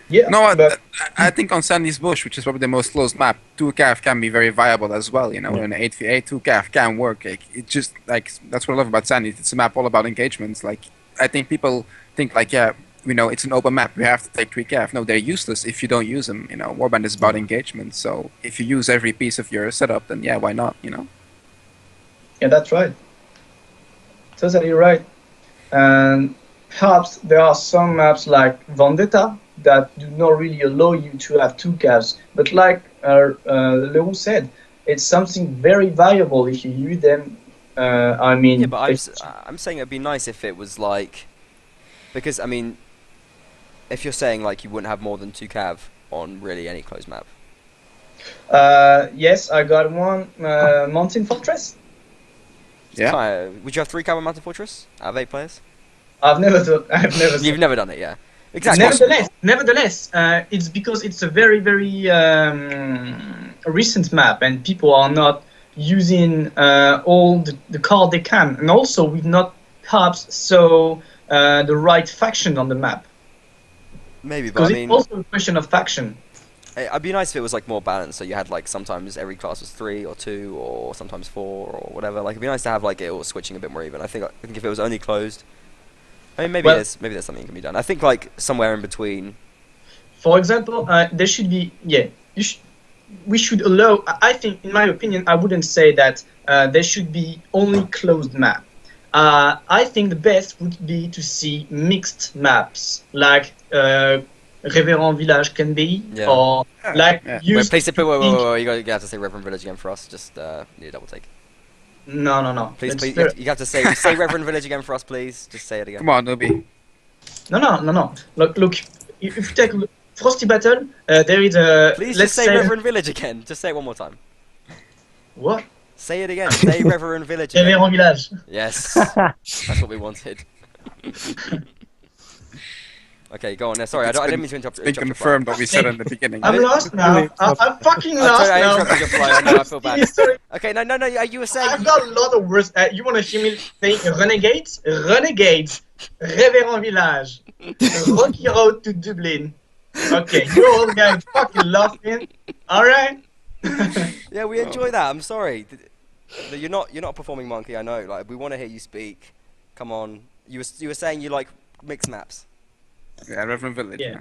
Yeah, No, but I think on Sandy's Bush, which is probably the most closed map, 2 Cav can be very viable as well. You know, in an 8v8, 2 Cav can work. It just like that's what I love about Sandy. It's a map all about engagements. Like I think people think like, yeah, you know, it's an open map. We have to take 3 Cav. No, they're useless if you don't use them. You know, Warband is about engagement. So if you use every piece of your setup, then yeah, why not? You know. yeah, that's right. Totally right. And perhaps there are some maps like Vendetta that do not really allow you to have 2 calves. But like Leroux said, it's something very viable if you use them. I mean, Yeah, but I'm saying it'd be nice if it was like, because I mean, if you're saying like you wouldn't have more than 2 Cav on really any closed map. yes, I got one Mountain Fortress. Yeah. Would you have 3 Cav on Mountain Fortress out of 8 players? I've never You've never done it, yeah. Exactly. Nevertheless, it's because it's a very, very recent map, and people are not using all the card they can, and also we've not perhaps saw the right faction on the map, Maybe, but because I it's mean, also a question of faction. it'd be nice if it was like more balanced. So you had like sometimes every class was 3 or 2 or sometimes 4 or whatever. Like it'd be nice to have like it all switching a bit more even. I think if it was only closed, I mean maybe there's something that can be done. I think like somewhere in between. For example, there should be we should allow. I think, in my opinion, I wouldn't say that there should be only closed map. I think the best would be to see mixed maps, like Révérend Village can be, Yeah. or like Yeah. Wait, use. please, wait, you have to say Reverend Village again for us. Just need a double take. No. Please, It's please, very- you have to say Reverend Village again for us, please. Just say it again. Come on, Nubi. No. Look. If you take a look, Frosty Battle, there is a. Please let's just say Reverend Village again. Just say it one more time. What? Say it again. Say Reverend Village again. Révérend Village. Yes, that's what we wanted. Okay, go on. Sorry, I didn't mean to interrupt. Been interrupt your confirmed what we said in the beginning. I'm lost now. I'm fucking lost I now. interrupted your flow. I know, I feel bad. Sorry. Okay, no. You were saying. I've got a lot of words. You want to hear me saying Renegades, Révérend Village, Rocky Road to Dublin. Okay, you all guys fucking laughing. All right. Yeah, we enjoy that. I'm sorry. You're not a performing monkey. I know. Like we want to hear you speak. Come on. You were saying you like mixed maps, Yeah, Reverend Village. Yeah.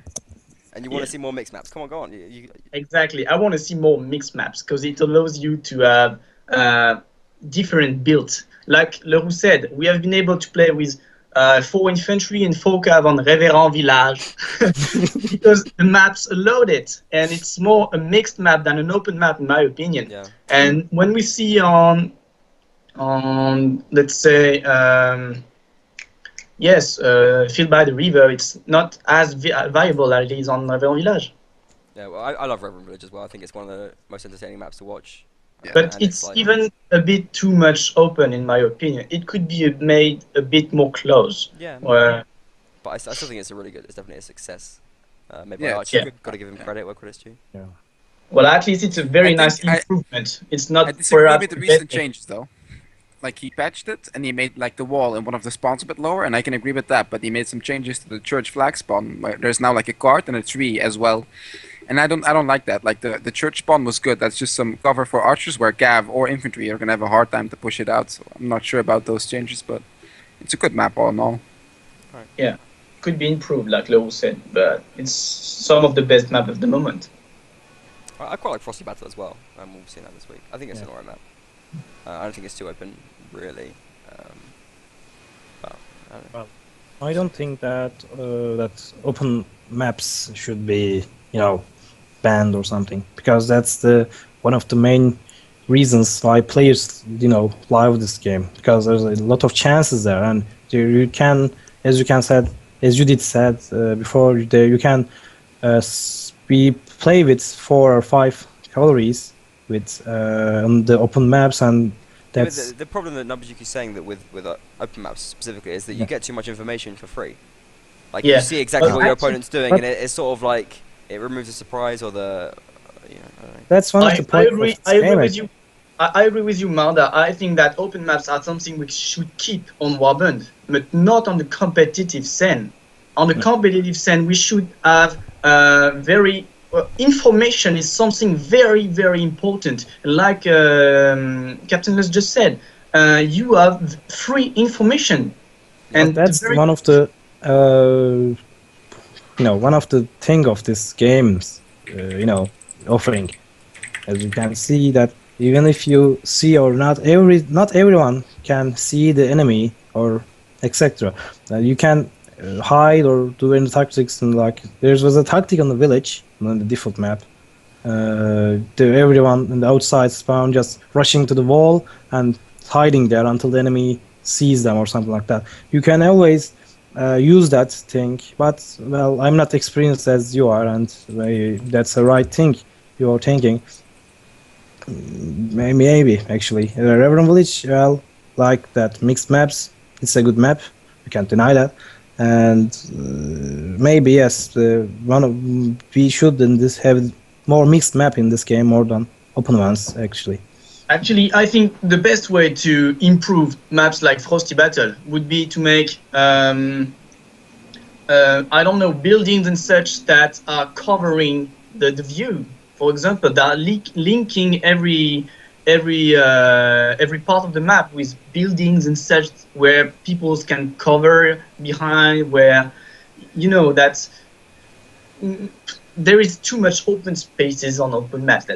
and you want to Yeah. see more mixed maps. Come on, go on. Exactly. I want to see more mixed maps because it allows you to have different builds. Like Leroux said, we have been able to play with 4 infantry and 4 cav on Révérend Village because the maps allowed it, and it's more a mixed map than an open map in my opinion. Yeah. And when we see on let's say Field by the River, it's not as viable as it is on Révérend Village. Yeah, well, I love Reverend Village as well. I think it's one of the most entertaining maps to watch. Yeah. But And it's like, even a bit too much open, in my opinion. It could be made a bit more close. yeah, Where, but I still think it's it's definitely a success. Maybe Yeah, Archie, yeah. got to give him credit where credit's due. well, at least it's a very I nice think improvement. It's not I disagree perhaps with the the recent best- changes though. Like he patched it and he made like the wall in one of the spawns a bit lower, and I can agree with that. But he made some changes to the church flag spawn. Where there's now like a cart and a tree as well, and I don't like that. Like the church spawn was good. That's just some cover for archers where cav or infantry are gonna have a hard time to push it out. So I'm not sure about those changes, but it's a good map all in all. could be improved, like Leo said, but it's some of the best map of the moment. I quite like Frosty Battle as well. We'll see that this week. I think it's an alright map. I don't think it's too open, really. But I don't know. I don't think that that open maps should be, banned or something, because that's the one of the main reasons why players, love this game, because there's a lot of chances there, and you can, as you did said before, you can play with 4 or 5 cavalries with on the open maps, and Yeah, that's but the problem that Numbers is saying that with open maps specifically is that you get too much information for free. Like Yeah. you see exactly Well, what your actually- opponent's doing, and it's sort of like it removes the surprise or the, I don't know. that's one of the I points. agree. I agree with you. I agree with you, Manda. I think that open maps are something we should keep on Warband, but not on the competitive scene. On the competitive scene, we should have very information is something very, very important. Like Captain Les just said, you have free information, and That's very- one of the one of the thing of this game's offering. As you can see that even if you see or not everyone can see the enemy or etc. You can hide or do any tactics, and like there was a tactic on the village on the default map. Everyone in the outside spawn just rushing to the wall and hiding there until the enemy sees them or something like that. You can always use that thing, but well, I'm not experienced as you are, and that's the right thing you are thinking. Maybe actually, Reverend Village, well, like that mixed maps, it's a good map. You can't deny that, and maybe yes, we should in this have more mixed map in this game more than open ones actually. Actually, I think the best way to improve maps like Frosty Battle would be to make, I don't know, buildings and such that are covering the view. For example, that are linking every part of the map with buildings and such where people can cover behind, where, that there is too much open spaces on open maps.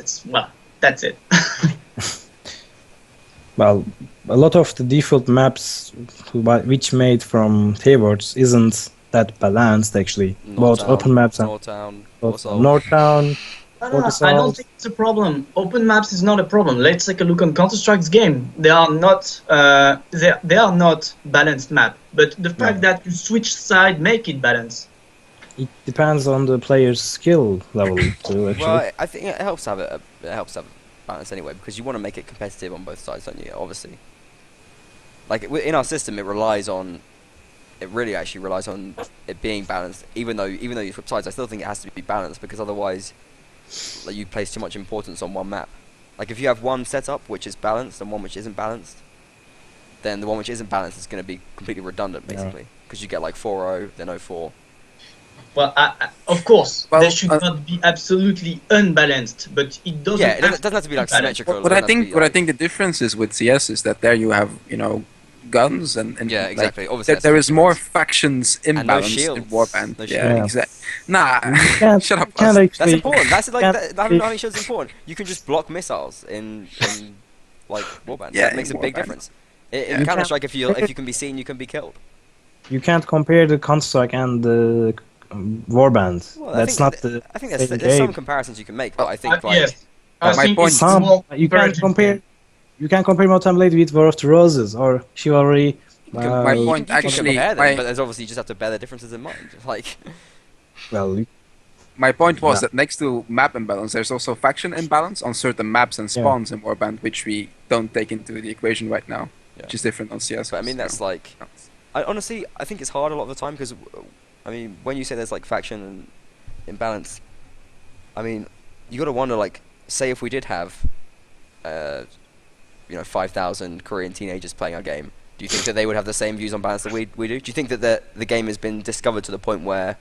That's it. Well, a lot of the default maps which made from Haywards isn't that balanced actually. Both Northtown, open maps and Northtown, both Warsaw. Northtown. I don't think it's a problem. Open maps is not a problem. Let's take a look on Counter-Strike's game. They are not they are not balanced map, but the fact that you switch side make it balanced. It depends on the player's skill level too. Actually, Well, I think it helps to have it helps to have balance anyway, because you want to make it competitive on both sides, don't you? Obviously, like in our system, it really actually relies on it being balanced. Even though you flip sides, I still think it has to be balanced, because otherwise, like, you place too much importance on one map. Like if you have one setup which is balanced and one which isn't balanced, then the one which isn't balanced is going to be completely redundant, basically, because you get like 4-0, then 0-4. Well, of course, Well, they should not be absolutely unbalanced, but it doesn't. Yeah, it doesn't have to be like balanced. symmetrical. What it I doesn't have to think be, what I like- think the difference is with CS is that there you have guns and Yeah, like, exactly. Obviously, there that's is the more difference. factions And no imbalanced in shields. Warband. No Yeah, shields. exactly. Nah, can't- shut up. can't Buzz. actually- That's important. That's like can't- having shields is important. You can just block missiles in like Warband. Yeah, That makes a in big Warband. difference. Yeah. In Counter Strike, if you can be seen, you can be killed. you can't compare the Counter-Strike and the Warband. Well, That's not the I think same there's some game. comparisons you can make, but I think Yes, I my think point- it's Some more you can comparative compare. game. You can compare Mount and Blade with War of the Roses or Chivalry. My point you can actually, compare them, my- but there's obviously you just have to bear the differences in mind. Like, Well, My point was Yeah. that next to map imbalance, there's also faction imbalance on certain maps and spawns in Warband, which we don't take into the equation right now, Yeah. which is different on CS. but I mean that's like, honestly I think it's hard a lot of the time because, I mean when you say there's like faction and imbalance, I mean you got to wonder like, say if we did have, 5,000 Korean teenagers playing our game, do you think that they would have the same views on balance that we do? Do you think that the game has been discovered to the point where,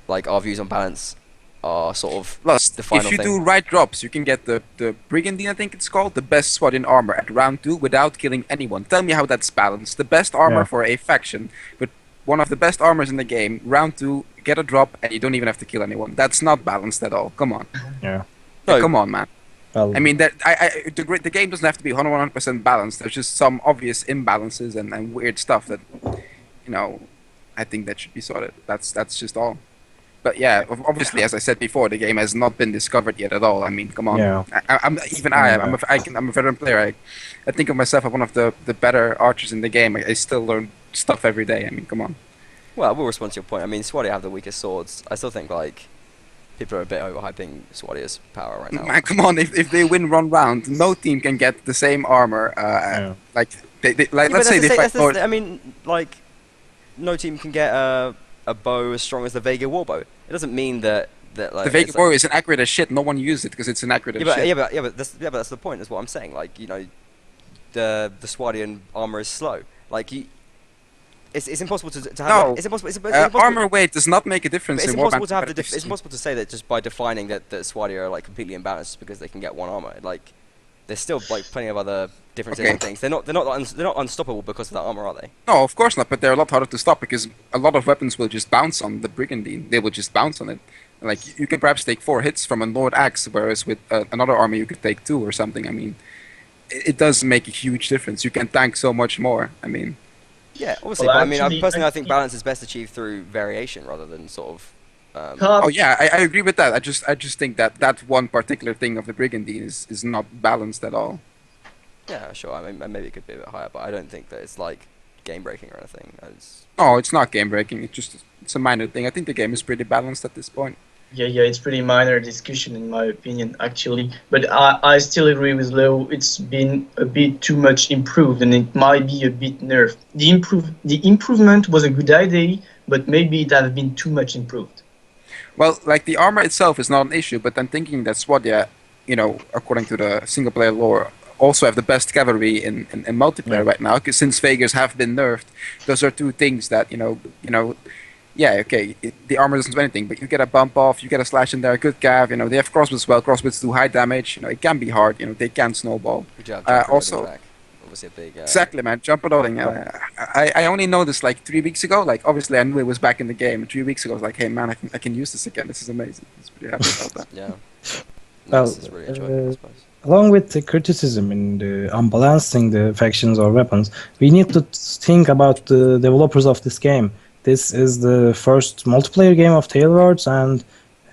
like, our views on balance are sort of Plus, the final if you thing? do right drops, you can get the Brigandine, I think it's called, the best SWAT in armor at round 2 without killing anyone. Tell me how that's balanced. The best armor Yeah. for a faction, but one of the best armors in the game, round 2, get a drop, and you don't even have to kill anyone. That's not balanced at all. Come on. yeah. No. Come on, man. Well, I mean, the game doesn't have to be 100% balanced. There's just some obvious imbalances and weird stuff that, I think that should be sorted. That's just all. But yeah, obviously, as I said before, the game has not been discovered yet at all. I mean, come on. Yeah. I'm a veteran player. I think of myself as one of the better archers in the game. I still learn stuff every day. I mean, come on. Well, we'll respond to your point. I mean, Swati have the weakest swords. I still think, like, people are a bit overhyping Swati's power right now. Man, come on. If they win one round, no team can get the same armor. Like Yeah, let's but say they fight. I mean, like, no team can get a bow as strong as the Vega Warbow. It doesn't mean that like The Vega it's, Warrior is inaccurate as shit. No one used it because it's inaccurate as shit. but that's the point. Is what I'm saying. Like, the Swadian armor is slow. Like, it's impossible to have. No. It's impossible. Armor weight does not make a difference But it's in impossible Warband to have competitive it's scene. impossible to say that just by defining that Swati are like completely imbalanced because they can get one armor. Like, there's still like plenty of other differences Okay. and things. They're not unstoppable because of that armor, are they? No, of course not. But they're a lot harder to stop because a lot of weapons will just bounce on the Brigandine. They will just bounce on it. Like you can perhaps take 4 hits from a Lord Axe, whereas with another army you could take 2 or something. I mean, it does make a huge difference. You can tank so much more. I mean, Yeah, obviously. Well, but I mean, actually, I think balance is best achieved through variation rather than sort of. oh yeah, I agree with that. I just think that one particular thing of the Brigandine is not balanced at all. Yeah, sure. I mean, maybe it could be a bit higher, but I don't think that it's like game breaking or anything. No, it's not game breaking. It's a minor thing. I think the game is pretty balanced at this point. Yeah, it's pretty minor discussion in my opinion, actually. But I still agree with Leo. It's been a bit too much improved, and it might be a bit nerfed. The improvement was a good idea, but maybe it has been too much improved. Well, like the armor itself is not an issue, but I'm thinking that Swadia, according to the single player lore, also have the best cavalry in multiplayer right now. Because since Vegas have been nerfed, those are two things that yeah, okay, the armor doesn't do anything, but you get a bump off, you get a slash in there, a good cav. They have crossbows as well. Crossbows do high damage. It can be hard. They can snowball. Good job. Also- Obviously a big. Exactly, man. Jump loading. I only know this like 3 weeks ago. Like, obviously, I knew it was back in the game. And 3 weeks ago, I was like, hey, man, I can use this again. This is amazing. I was pretty happy about that. Yeah. Well, This is really enjoyable, I suppose. along with the criticism in the unbalancing the factions or weapons, we need to think about the developers of this game. This is the first multiplayer game of Tailwords, and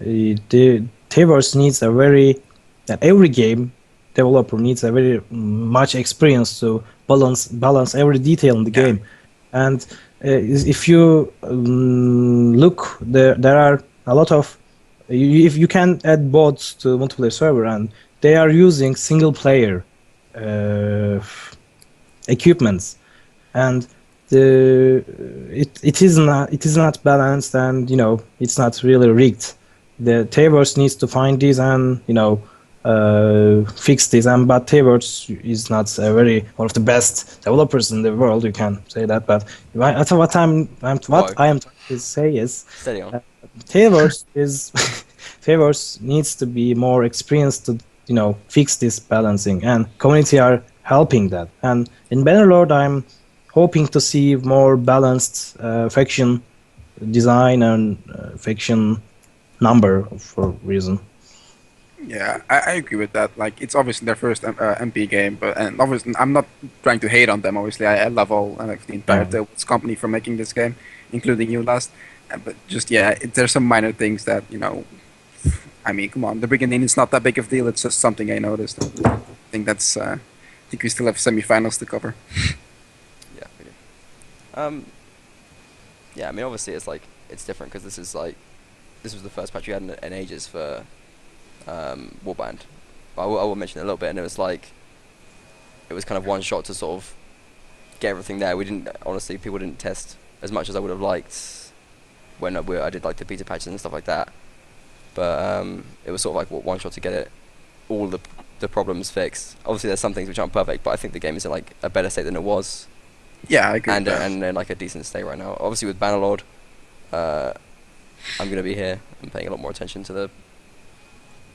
the Tailwords needs every game developer needs a very much experience to balance every detail in the game. And if you look, there are a lot of if you can add bots to multiplayer server, and they are using single player equipments, and it is not balanced, and it's not really rigged. The Tailwords needs to find this and fix this, but Tailwords is not one of the best developers in the world. You can say that, but what I am trying to say is Steady on. Tailwords needs to be more experienced to fix this balancing, and community are helping that. And in Bannerlord, I'm hoping to see more balanced faction design and faction number for reason. Yeah, I agree with that. Like, it's obviously their first MP game, and obviously I'm not trying to hate on them. Obviously, I love all like the entire Yeah. Tailwoods company for making this game, including you last. But just yeah, there's some minor things that I mean, come on, the beginning is not that big of a deal. It's just something I noticed. I think that's. I think we still have semifinals to cover. Yeah, we do. Yeah, I mean, obviously it's different because this was the first patch we had in ages for Warband. But I will mention it a little bit, and it was kind of one shot to sort of get everything there. We didn't honestly, people didn't test as much as I would have liked when I did like the beta patches and stuff like that. But it was sort of like one shot to get it all the problems fixed. Obviously, there's some things which aren't perfect, but I think the game is in like a better state than it was. Yeah, I agree. And with that. and in like a decent state right now. Obviously, with Bannerlord, I'm gonna be here and paying a lot more attention to the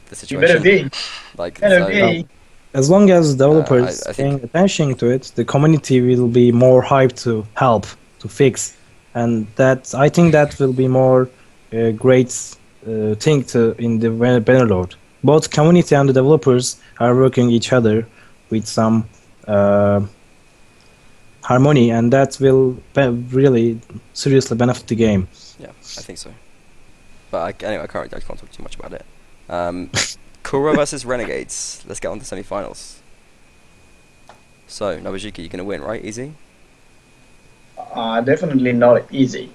You situation. better be. Like Better so, be. As long as developers I think- paying attention to it, the community will be more hyped to help, to fix, and I think that will be more great thing in the Bannerlord. Both community and the developers are working each other with some harmony, and that will really seriously benefit the game. yeah, I think so. But anyway, I can't talk too much about it. Kura versus Renegades. Let's get on to semi-finals. So, Nobujiki, you're gonna win, right? Easy. Definitely not easy.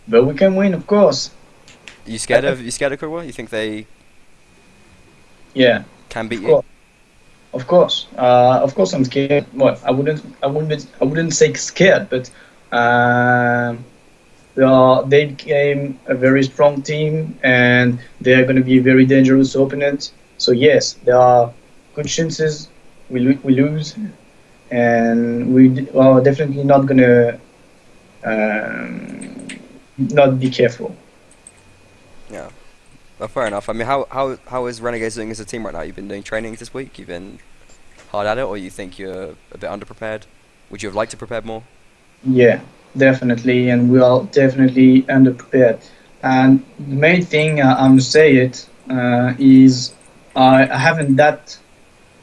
But we can win, of course. You scared of Kura? You think they Yeah, can beat of you? course. Of course, I'm scared. Well, I wouldn't say scared, but they became a very strong team, and they are going to be a very dangerous opponent. So yes, there are good chances we lose, and we are definitely not going to not be careful. Yeah. Well, fair enough. I mean, how is Renegades doing as a team right now? You've been doing trainings this week. You've been hard at it, or you think you're a bit underprepared? Would you have liked to prepare more? Yeah, definitely, and we are definitely underprepared. And the main thing I must say is I haven't that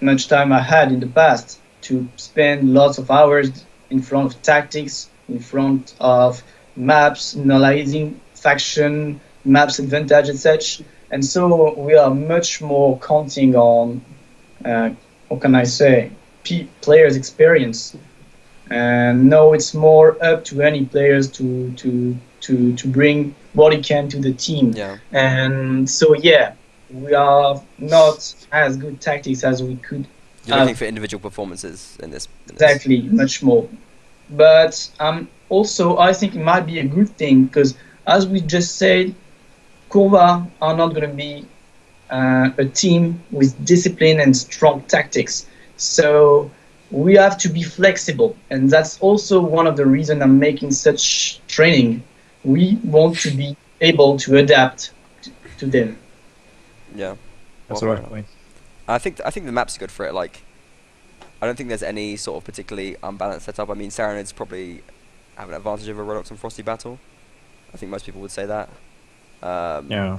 much time I had in the past to spend lots of hours in front of tactics, in front of maps, analyzing faction, maps advantage and such. And so we are much more counting on, what can I say, players' experience. And no, it's more up to any players to bring what he can to the team. Yeah. And so yeah, we are not as good tactics as we could. You're looking for individual performances in this. Exactly, much more. But also, I think it might be a good thing because, as we just said, Kurva are not going to be a team with discipline and strong tactics. So we have to be flexible, and that's also one of the reasons I'm making such training. We want to be able to adapt to them. Yeah. That's the Well, right point. I think the map's good for it. Like, I don't think there's any sort of particularly unbalanced setup. I mean, Saranids probably have an advantage over Redox and Frosty Battle. I think most people would say that. Yeah.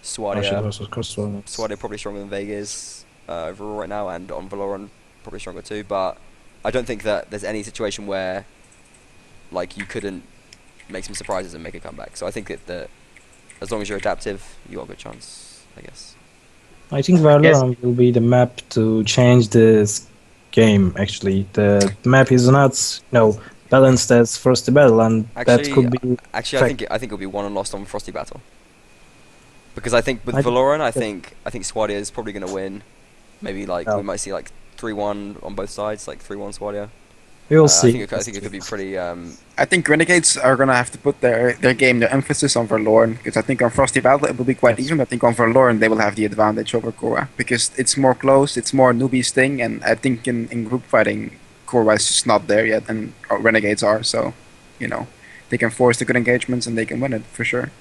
Swadia versus Crossroads. Swadia probably stronger than Vegas overall right now, and on Valoran probably stronger too. But I don't think that there's any situation where like you couldn't make some surprises and make a comeback. So I think that as long as you're adaptive, you got a good chance, I guess. I think Valorant will be the map to change this game. Actually, the map is not balanced as Frosty Battle, and that could be. Actually, I think it'll be won and lost on Frosty Battle. Because I think with I- Valoran, I think Swadia is probably going to win. Maybe like Oh. we might see like 3-1 on both sides, like 3-1 Swadia. We will I see. think it could be pretty. I think Renegades are gonna have to put their emphasis on Verloren, because I think on Frosty Battle it will be quite even. I think on Verloren they will have the advantage over Korra because it's more close, it's more newbies thing, and I think in group fighting Korra is just not there yet, and Renegades are. So, they can force the good engagements and they can win it for sure.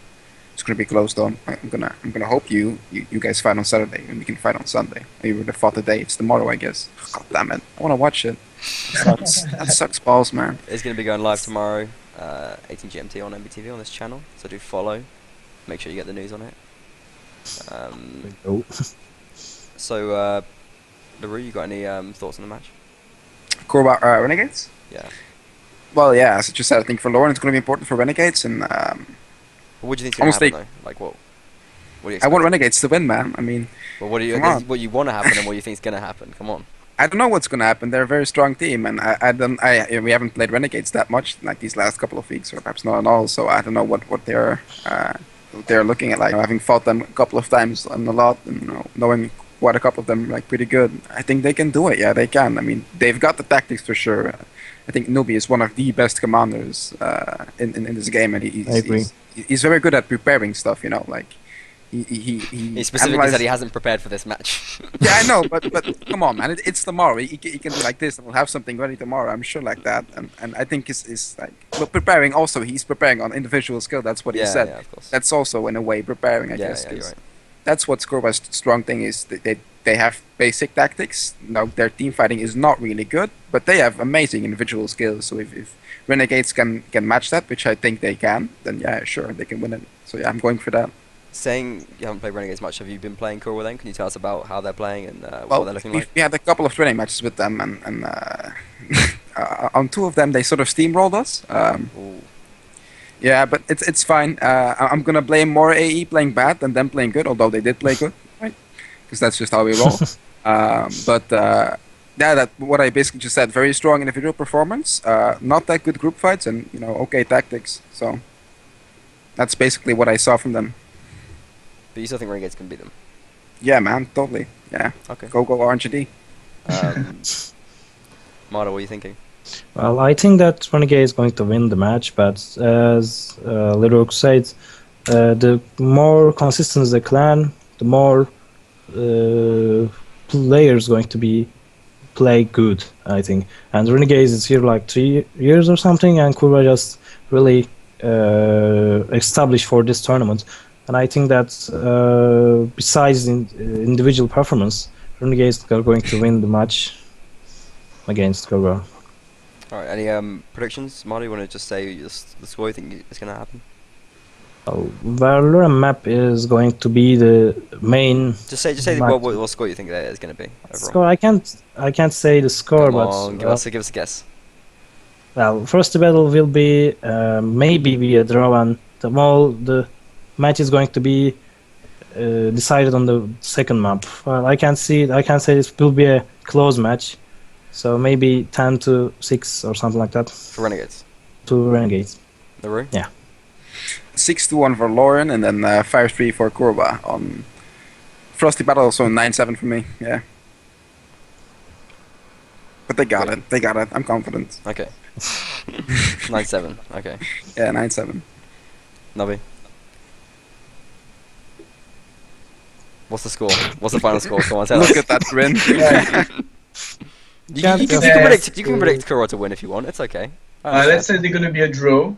It's gonna be close though. I'm gonna hope you guys fight on Saturday and we can fight on Sunday. Maybe we would have fought today. It's tomorrow, I guess. God damn it! I wanna watch it. That sucks balls, man. It's going to be going live tomorrow, 18 GMT on MBTV on this channel. So do follow. Make sure you get the news on it. Oh. So, LaRue, you got any thoughts on the match? Korba Renegades? Yeah. Well, yeah, as I just said, I think for Lauren it's going to be important for Renegades, and What do you think's going to happen, though? Like, what do you expect? I want Renegades to win, man. I mean, Well, what do you Come on. what you want to happen and what you think's going to happen? Come on. I don't know what's going to happen. They're a very strong team, and we haven't played Renegades that much, like these last couple of weeks, or perhaps not at all. So I don't know what they're looking at. Like having fought them a couple of times and a lot, and knowing quite a couple of them like pretty good. I think they can do it. Yeah, they can. I mean, they've got the tactics for sure. I think Nubi is one of the best commanders in this game, and I agree. he's very good at preparing stuff. Like he Specifically said he hasn't prepared for this match. Yeah, I know, but come on, man, it's tomorrow. He can do like this, and we'll have something ready tomorrow. I'm sure like that, and I think is like preparing. Also, he's preparing on individual skill. That's what he said. Yeah, of course. That's also in a way preparing, I guess. Yeah, you're right. That's what Skorba's strong thing is. They have basic tactics. Now their team fighting is not really good, but they have amazing individual skills. So if Renegades can match that, which I think they can, then yeah, sure, they can win it. So yeah, I'm going for that. Saying you haven't played Renegades much, have you been playing Kuro with them? Can you tell us about how they're playing and what they're looking like? We had a couple of training matches with them, and on two of them they sort of steamrolled us. Ooh. Yeah, but it's fine. I'm gonna blame more AE playing bad than them playing good, although they did play good, right? Because that's just how we roll. Yeah, that what I basically just said. Very strong individual performance, not that good group fights, and okay tactics. So that's basically what I saw from them. But you still think Renegades can beat them? Yeah, man, totally. Yeah. Okay. Go RNGD. Marta, what are you thinking? Well, I think that Renegade is going to win the match, but as Leroy said, the more consistent the clan, the more players going to be play good, I think. And Renegades is here like 3 years or something, and Kurva just really established for this tournament. And I think that besides individual performance, Renegades are going to win the match against Kurva. All right. Any predictions, Marta? You want to just say the score you think is going to happen? Valorant map is going to be the main. Just say what score you think that is going to be overall. Score. I can't say the score, Come but on, give us a guess. Well, first battle will be maybe a draw, and the match is going to be decided on the second map. Well, I can say this will be a close match, so maybe 10-6 or something like that. For Renegades. To Renegades. LaRue? Yeah. 6-1 for Lauren, and then 5-3 for Kurva on Frosty Battle. Also 9-7 for me. Yeah. But they got it. They got it. I'm confident. Okay. 9-7. Okay. Yeah, 9-7. Nubby. What's the score? What's the final score? Come on, tell us. Look at that grin. You can predict Kuro to win if you want. It's okay. Let's say they're gonna be a draw.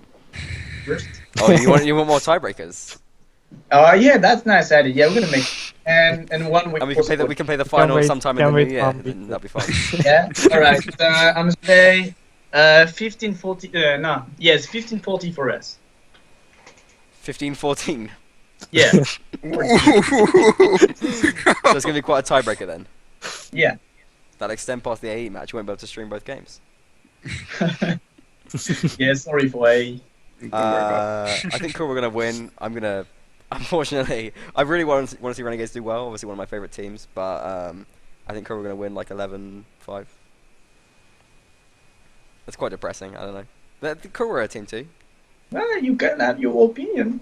First. Oh, you want more tiebreakers? Yeah, that's nice, Eddie. Yeah, we're gonna make and 1 week. And we can play the final sometime in the new year. And that'll be fun. Yeah. All right. I'm gonna say 15-40. Yes, 15-40 for us. 15-14. Yeah. So it's gonna be quite a tiebreaker then. Yeah. That'll extend past the AE match. You won't be able to stream both games. Yeah, sorry for AE. I think Cool we're gonna win. Unfortunately, I really want to see Renegades do well. Obviously, one of my favorite teams, but I think Cool we're gonna win like 11-5. That's quite depressing. I don't know. The Cool we're a team too. Well, you can have your opinion.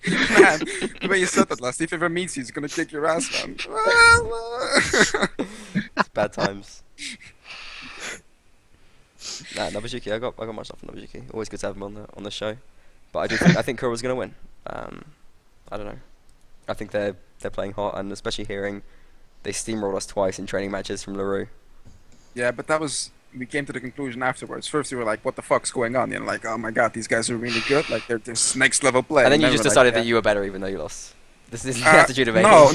Man, the way you said that last, if he ever meets you, he's gonna kick your ass, man. It's bad times. Nah, Nobuzuki, I got much stuff from Nobuzuki. Always good to have him on the show. But I think Kuro's gonna win. I don't know. I think they're playing hot, and especially hearing they steamrolled us twice in training matches from LaRue. Yeah, but we came to the conclusion afterwards. First, we were like, "What the fuck's going on?" Like, "Oh my god, these guys are really good. Like, they're this next level play." And then you just decided like, that you were better, even though you lost. This is the attitude of AE. No.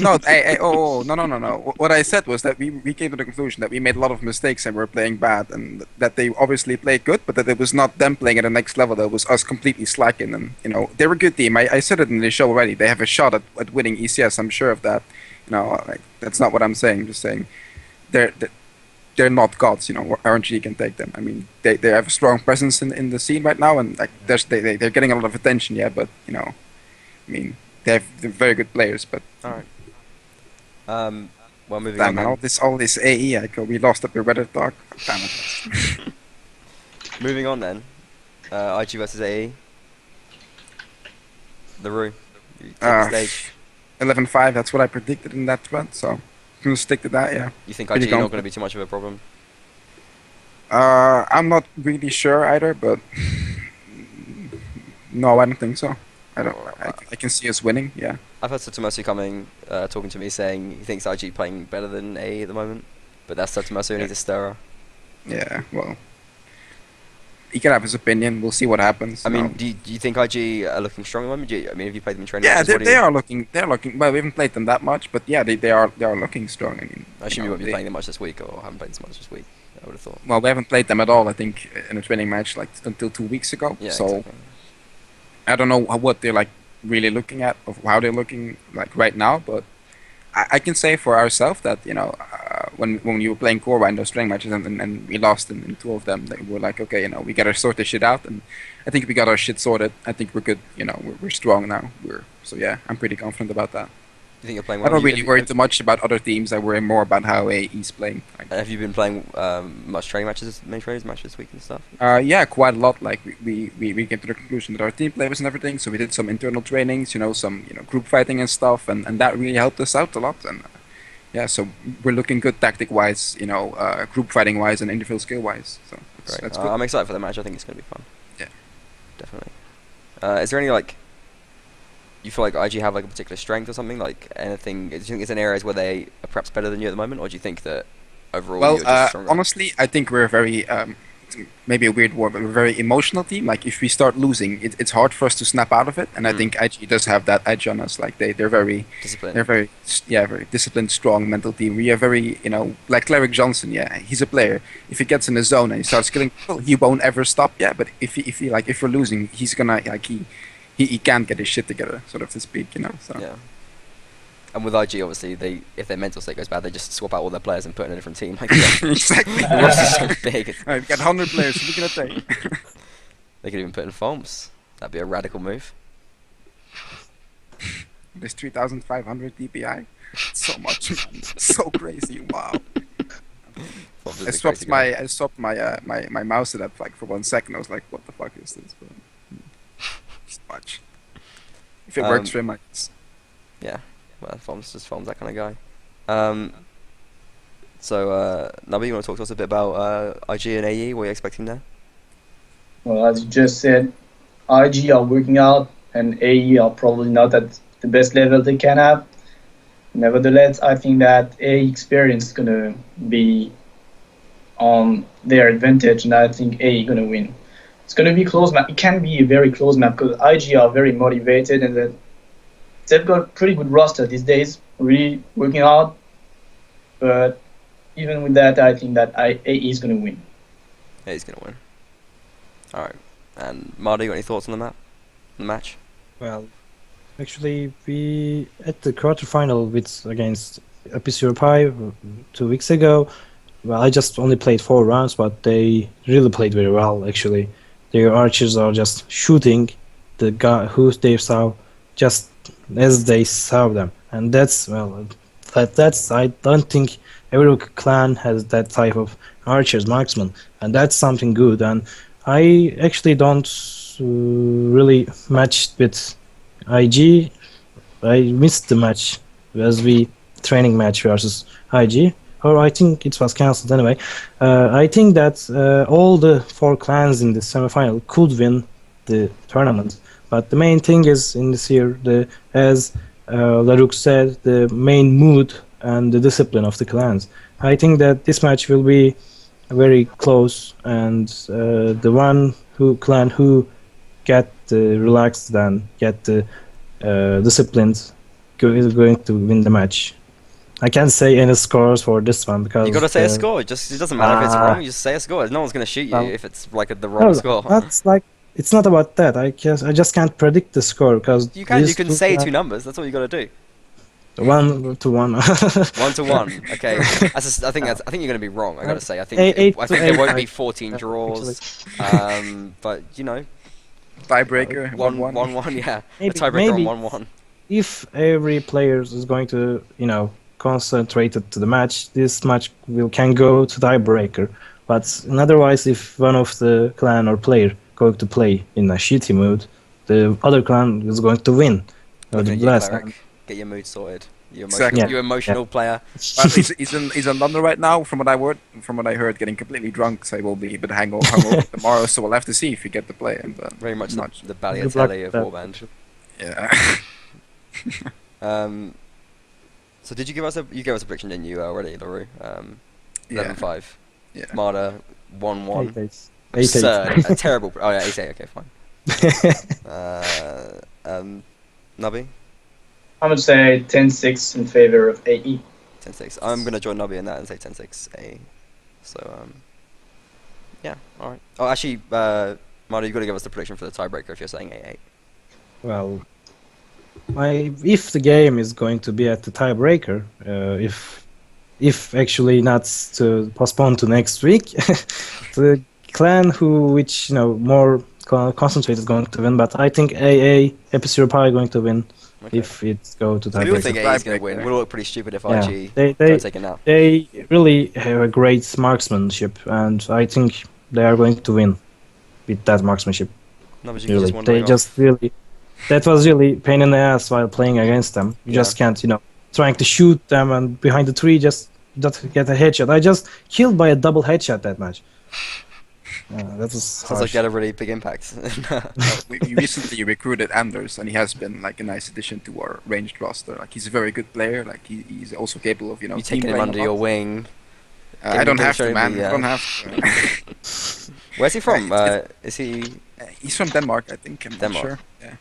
What I said was that we came to the conclusion that we made a lot of mistakes and we were playing bad, and that they obviously played good, but that it was not them playing at the next level. That was us completely slacking. And they were a good team. I said it in the show already. They have a shot at winning ECS. I'm sure of that. Like, that's not what I'm saying. I'm just saying they're not gods. RNG can take them. I mean, they have a strong presence in the scene right now, and like they're getting a lot of attention. Yeah, but I mean. They're very good players, but all right. Well, moving damn, on. All this AE, we lost at the Reddit talk. Damn it. Moving on then. IG versus AE. The Roo. You take the stage. 11-5. That's what I predicted in that thread. So I'm gonna stick to that. Yeah. You think IG not going to be too much of a problem? I'm not really sure either, but no, I don't think so. I can see us winning, yeah. I've heard Satomosu talking to me saying he thinks IG playing better than AE at the moment, but that's Satomosu and he's a stirrer. Yeah, well, he can have his opinion. We'll see what happens. I mean, do you think IG are looking strong at the moment? Have you played them in training? Yeah, they are looking. They're looking. Well, we haven't played them that much, but yeah, they are looking strong. I mean, I assume you won't be playing them much this week, or haven't played them much this week. I would have thought. Well, we haven't played them at all. I think in a training match like until 2 weeks ago. Yeah, so exactly. I don't know what they're like really looking at, or how they're looking like right now, but I can say for ourselves that when you were playing core in those training matches and we lost in 2 of them, they were like, okay, we gotta sort this shit out, and I think we got our shit sorted. I think we're good. We're strong now. So yeah, I'm pretty confident about that. You think you're playing well? I don't really worry too much about other teams. I worry more about how AE's playing. Have you been playing much training matches, main trainers matches this week and stuff? Yeah, quite a lot. Like we came to the conclusion that our team play was and everything, so we did some internal trainings, some group fighting and stuff, and that really helped us out a lot. And yeah, so we're looking good tactic wise, group fighting wise and individual skill wise. So that's good. I'm excited for the match. I think it's going to be fun. Yeah, definitely. Is there any you feel like IG have like a particular strength or something? Like anything? Do you think it's in areas where they are perhaps better than you at the moment, or do you think that overall you're just stronger? Honestly, I think we're very maybe a weird word, but we're a very emotional team. Like if we start losing, it's hard for us to snap out of it, and I think IG does have that edge on us. Like they're very disciplined. They're very disciplined, strong mental team. We are very like Cleric Johnson. Yeah, he's a player. If he gets in the zone and he starts killing people, he won't ever stop. Yeah, but if we're losing, he's gonna he can't get his shit together, sort of to speak. So. Yeah. And with IG, obviously, if their mental state goes bad, they just swap out all their players and put in a different team. Exactly. The roster's so big. Right, we've got 100 players. What are you gonna take? They could even put in Foams. That'd be a radical move. There's 3,500 DPI. So much, man. So crazy. Wow. I swapped my mouse setup for 1 second. I was like, what the fuck is this? But, it's much. If it works for him, yeah. Well, Foams that kind of guy. So, Nabi, you want to talk to us a bit about IG and AE? What are you expecting there? Well, as you just said, IG are working out, and AE are probably not at the best level they can have. Nevertheless, I think that AE experience is going to be on their advantage, and I think AE is going to win. It's going to be close map. It can be a very close map because IG are very motivated, and that they've got a pretty good roster these days, really working out. But even with that, I think that AE is going to win. AE is going to win. All right. And Marty, you got any thoughts on the match? Well, actually, we at the quarterfinal against Episure Pi 2 weeks ago. Well, I just only played 4 rounds, but they really played very well. Actually, their archers are just shooting the guy who they saw just as they saw them, and that's I don't think every clan has that type of archers marksman, and that's something good. And I actually don't really match with IG. I missed the match as we training match versus IG, or I think it was cancelled anyway. I think that all the 4 clans in the semifinal could win the tournament. But the main thing is in this year, as Laruk said, the main mood and the discipline of the clans. I think that this match will be very close, and the clan who get relaxed and get the disciplined is going to win the match. I can't say any scores for this one because You gotta say a score. It doesn't matter if it's wrong. You just say a score. No one's gonna shoot you well, if it's like the wrong score. That's like it's not about that. I just can't predict the score because You can say two numbers. That's all you gotta do. 1 to 1. 1 to 1. Okay. I think you're gonna be wrong. I gotta say. I think there won't be 14 draws. But you know, Tiebreaker. 1-1. Yeah. Maybe, a tiebreaker maybe on 1-1. if every player is going to concentrated to the match, this match can go to tiebreaker. But otherwise, if one of the clan or player going to play in a shitty mood, the other clan is going to win. Get your mood sorted. Exactly. You emotional player. Well, he's in London right now. From what I heard, getting completely drunk. So he will be a bit hungover tomorrow. So we'll have to see if he get to play him. But very much the Baliatelli of Warband. Yeah. So did you give us a prediction, didn't you already, LaRue? 11-5. Yeah. Marta 1-1. 8-8. Absurd. A terrible. Oh yeah, 8-8. Okay, fine. Nubby. I'm gonna say 10-6 in favor of AE. 10-6. I'm gonna join Nubby in that and say 10-6 AE. So yeah, all right. Oh, actually, Marta, you got to give us the prediction for the tiebreaker if you're saying 8-8. Well, if the game is going to be at the tiebreaker, if actually not to postpone to next week, the clan which more concentrated is going to win. But I think Epic Zero Pi going to win if it go to tiebreaker. We all think AA is going to win. We'll look pretty stupid if IG they take it now. They really have a great marksmanship, and I think they are going to win with that marksmanship. Really. That was really pain in the ass while playing against them. You just can't, trying to shoot them and behind the tree just get a headshot. I just killed by a double headshot that match. That was sounds like you had a really big impact. We recently recruited Anders, and he has been like a nice addition to our ranged roster. Like he's a very good player. Like he's also capable of you taking him under your wing. I don't have to, man. I don't have to. Where's he from? Is he? He's from Denmark, I think. I'm Denmark. not sure. Yeah.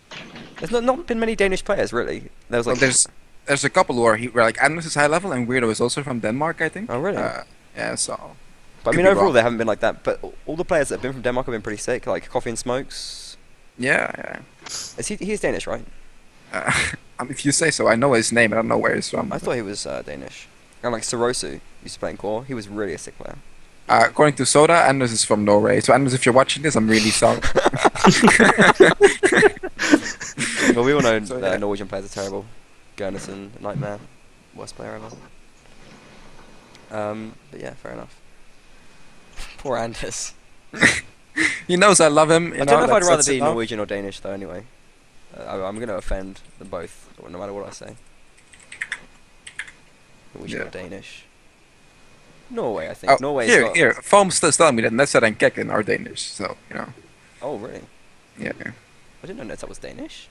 There's not been many Danish players really. There's a couple who are like Anders is high level, and Weirdo is also from Denmark, I think. Oh really? Yeah. So. But I mean, overall they haven't been like that. But all the players that have been from Denmark have been pretty sick. Like Coffee and Smokes. Yeah. He's Danish, right? If you say so, I know his name. I don't know where he's from. I thought he was Danish. And like Sorosu used to play in core. He was really a sick player. According to Soda, Anders is from Norway. So Anders, if you're watching this, I'm really sorry. Well, we all know Norwegian players are terrible. Gurnison, nightmare, worst player ever. But yeah, fair enough. Poor Anders. He knows I love him. I don't know if I'd rather be Norwegian or Danish though. Anyway, I'm going to offend them both, no matter what I say. Norwegian or Danish. Norway, I think. Oh, Norway. Here. Foam's still telling me that Netset and Kekken are Danish, so Oh really? Yeah. I didn't know Netset was Danish.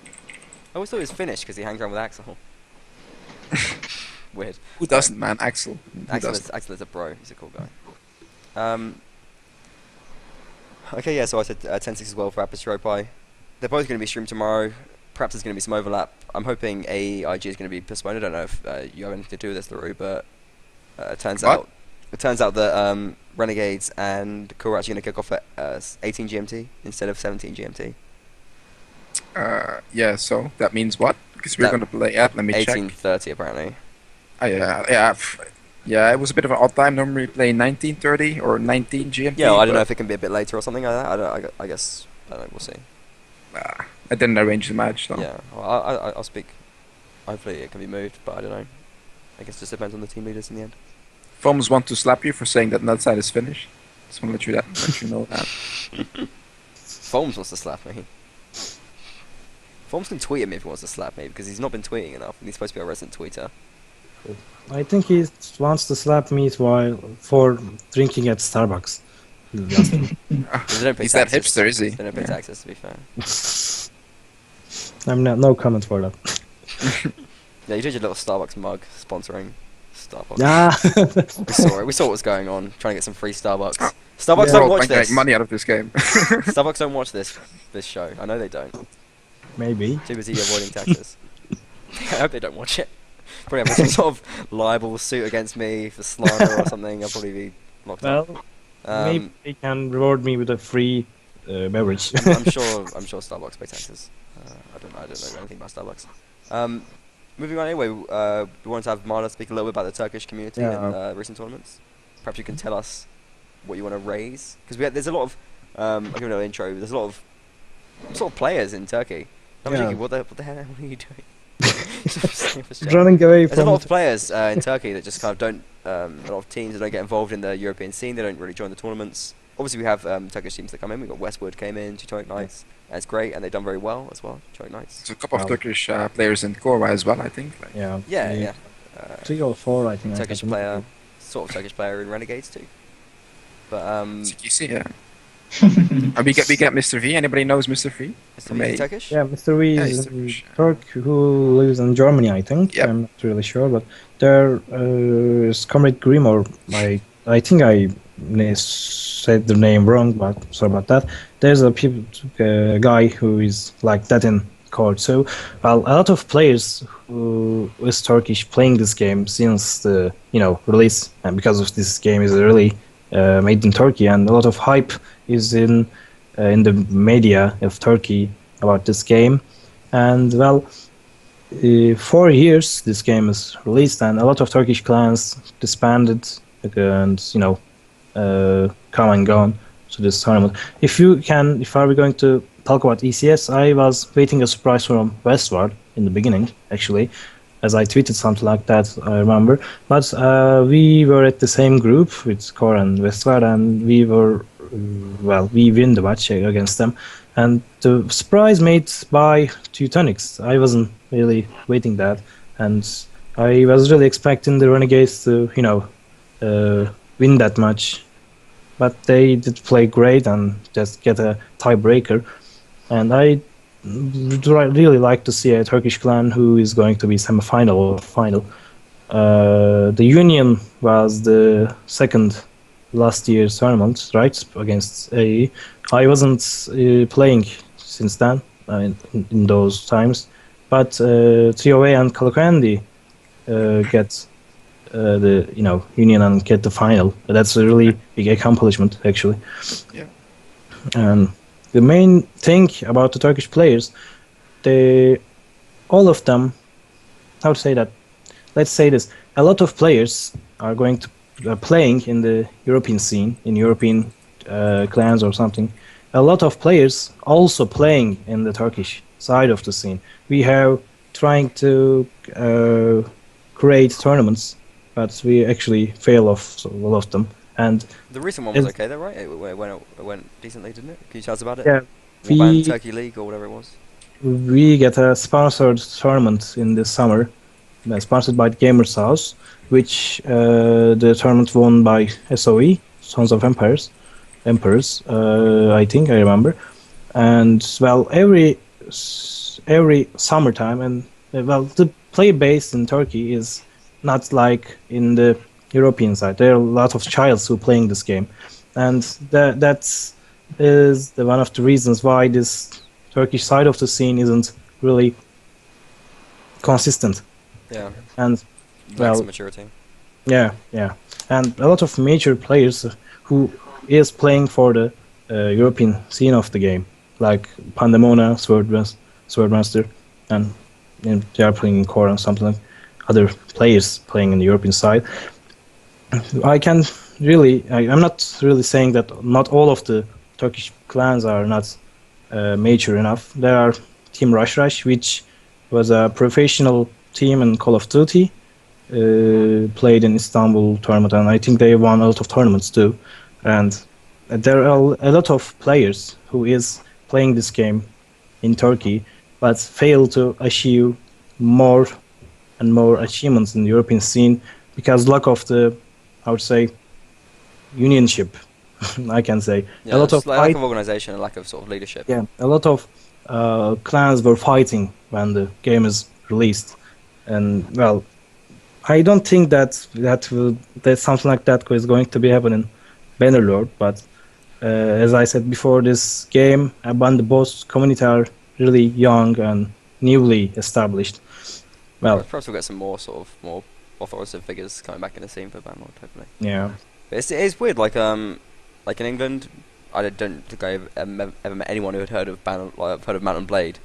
I always thought he was Finnish because he hangs around with Axel. Weird. Who doesn't, man? Axel. Axel is a bro. He's a cool guy. Okay, yeah. So I said 10-6 as well for Epic Zero Pi. They're both going to be streamed tomorrow. Perhaps there's going to be some overlap. I'm hoping AEIG is going to be postponed. I don't know if you have anything to do with this, LaRue, but it turns out that Renegades and Core are actually going to kick off at 18 GMT instead of 17 GMT. Yeah. So that means what? Because we're going to play at. Let me check. 18:30 apparently. Yeah. It was a bit of an odd time. Normally play 19:30 or 19 GMT. Yeah, well, I don't know if it can be a bit later or something like that. I guess I don't know. We'll see. I didn't arrange the match, so. Yeah, well, I'll speak. Hopefully it can be moved, but I don't know. I guess it just depends on the team leaders in the end. Foams want to slap you for saying that Nutside is finished. Just want to let you know that. Foams wants to slap me. Foams can tweet at me if he wants to slap me, because he's not been tweeting enough, and he's supposed to be a resident tweeter. I think he wants to slap me for drinking at Starbucks. He's that hipster, is he? They don't pay taxes, to be fair. No comment for that. Yeah, you did your little Starbucks mug sponsoring Starbucks. Yeah. We saw what was going on, trying to get some free Starbucks. Starbucks don't watch this. Money out of this game. Starbucks don't watch this show. I know they don't. Maybe. Too busy avoiding taxes. I hope they don't watch it. Probably have some sort of libel suit against me for slander or something. I'll probably be locked up. Well, maybe they can reward me with a free beverage. I'm sure Starbucks pay taxes. I don't know anything about Starbucks. Moving on anyway, we wanted to have Marla speak a little bit about the Turkish community and recent tournaments. Perhaps you can tell us what you want to raise, because there's a lot of I'll give you an intro. There's a lot of sort of players in Turkey. What the hell are you doing? Running away There's a lot of players in Turkey that just kind of don't. A lot of teams that don't get involved in the European scene. They don't really join the tournaments. Obviously, we have Turkish teams that come in. We've got Westwood came in, Teutonic Knights, and it's great, and they've done very well as well. Teutonic Knights. There's a couple of Turkish players in Korwa as well, I think. Yeah. 3 or 4, I think. Turkish player, sort of Turkish player in Renegades too. But CQC, yeah. we get Mr. V. Anybody knows Mr. V? Mr. V is Turkish? Yeah, Mr. V is Turkish. Turk who lives in Germany, I think. Yep. I'm not really sure, but there is Comrade Grimm, or I think I said the name wrong, but sorry about that. There's a guy who is like that in court. So, well, a lot of players who is Turkish playing this game since the release, and because of this game is really made in Turkey, and a lot of hype is in the media of Turkey about this game. And well, 4 years this game is released, and a lot of Turkish clans disbanded and come and gone to this tournament. If are we going to talk about ECS, I was waiting a surprise from Westward in the beginning, actually, as I tweeted something like that, I remember. But we were at the same group with Core and Westward, and we win the match against them. And the surprise made by Teutonics, I wasn't really waiting that, and I was really expecting the Renegades to, win that match. But they did play great and just get a tiebreaker. And I really like to see a Turkish clan who is going to be semi-final or final. The Union was the second last year's tournament, right, against AE. I wasn't playing since then, in those times, but TOA and Kalakandi get the Union and get the final. That's a really big accomplishment, actually. Yeah. And the main thing about the Turkish players, all of them, how to say that? Let's say this: a lot of players are going to playing in the European scene, in European clans or something. A lot of players also playing in the Turkish side of the scene. We have trying to create tournaments, but we actually fail off a lot of them. And the recent one was okay, though, right? It went decently, didn't it? Can you tell us about it? Yeah, Warband Turkey League or whatever it was. We get a sponsored tournament in the summer, sponsored by Gamers House, which the tournament won by SOE, Sons of Emperors, I think I remember. And well, every summertime, and the play base in Turkey is not like in the European side. There are a lot of childs who playing this game, and that is one of the reasons why this Turkish side of the scene isn't really consistent. Yeah. And well, maturity. Yeah, and a lot of major players who is playing for the European scene of the game, like Pandemona, Swordmaster, and they are playing in core and something like other players playing in the European side. I'm not really saying that not all of the Turkish clans are not mature enough. There are Team Rush, which was a professional team in Call of Duty, played in Istanbul tournament, and I think they won a lot of tournaments too. And there are a lot of players who is playing this game in Turkey, but fail to achieve more and more achievements in the European scene because lack of the, I would say, unionship. I can say a lot of lack of organization and lack of sort of leadership. Yeah, a lot of clans were fighting when the game is released, and well, I don't think that something like that is going to be happening Bannerlord, but as I said before, this game and the both community are really young and newly established, Well, Perhaps we'll get some more authoritative figures coming back in the scene for Banlord, hopefully. yeah. But it's weird, like in England, I don't think I've ever met anyone who had heard of Mount&Blade.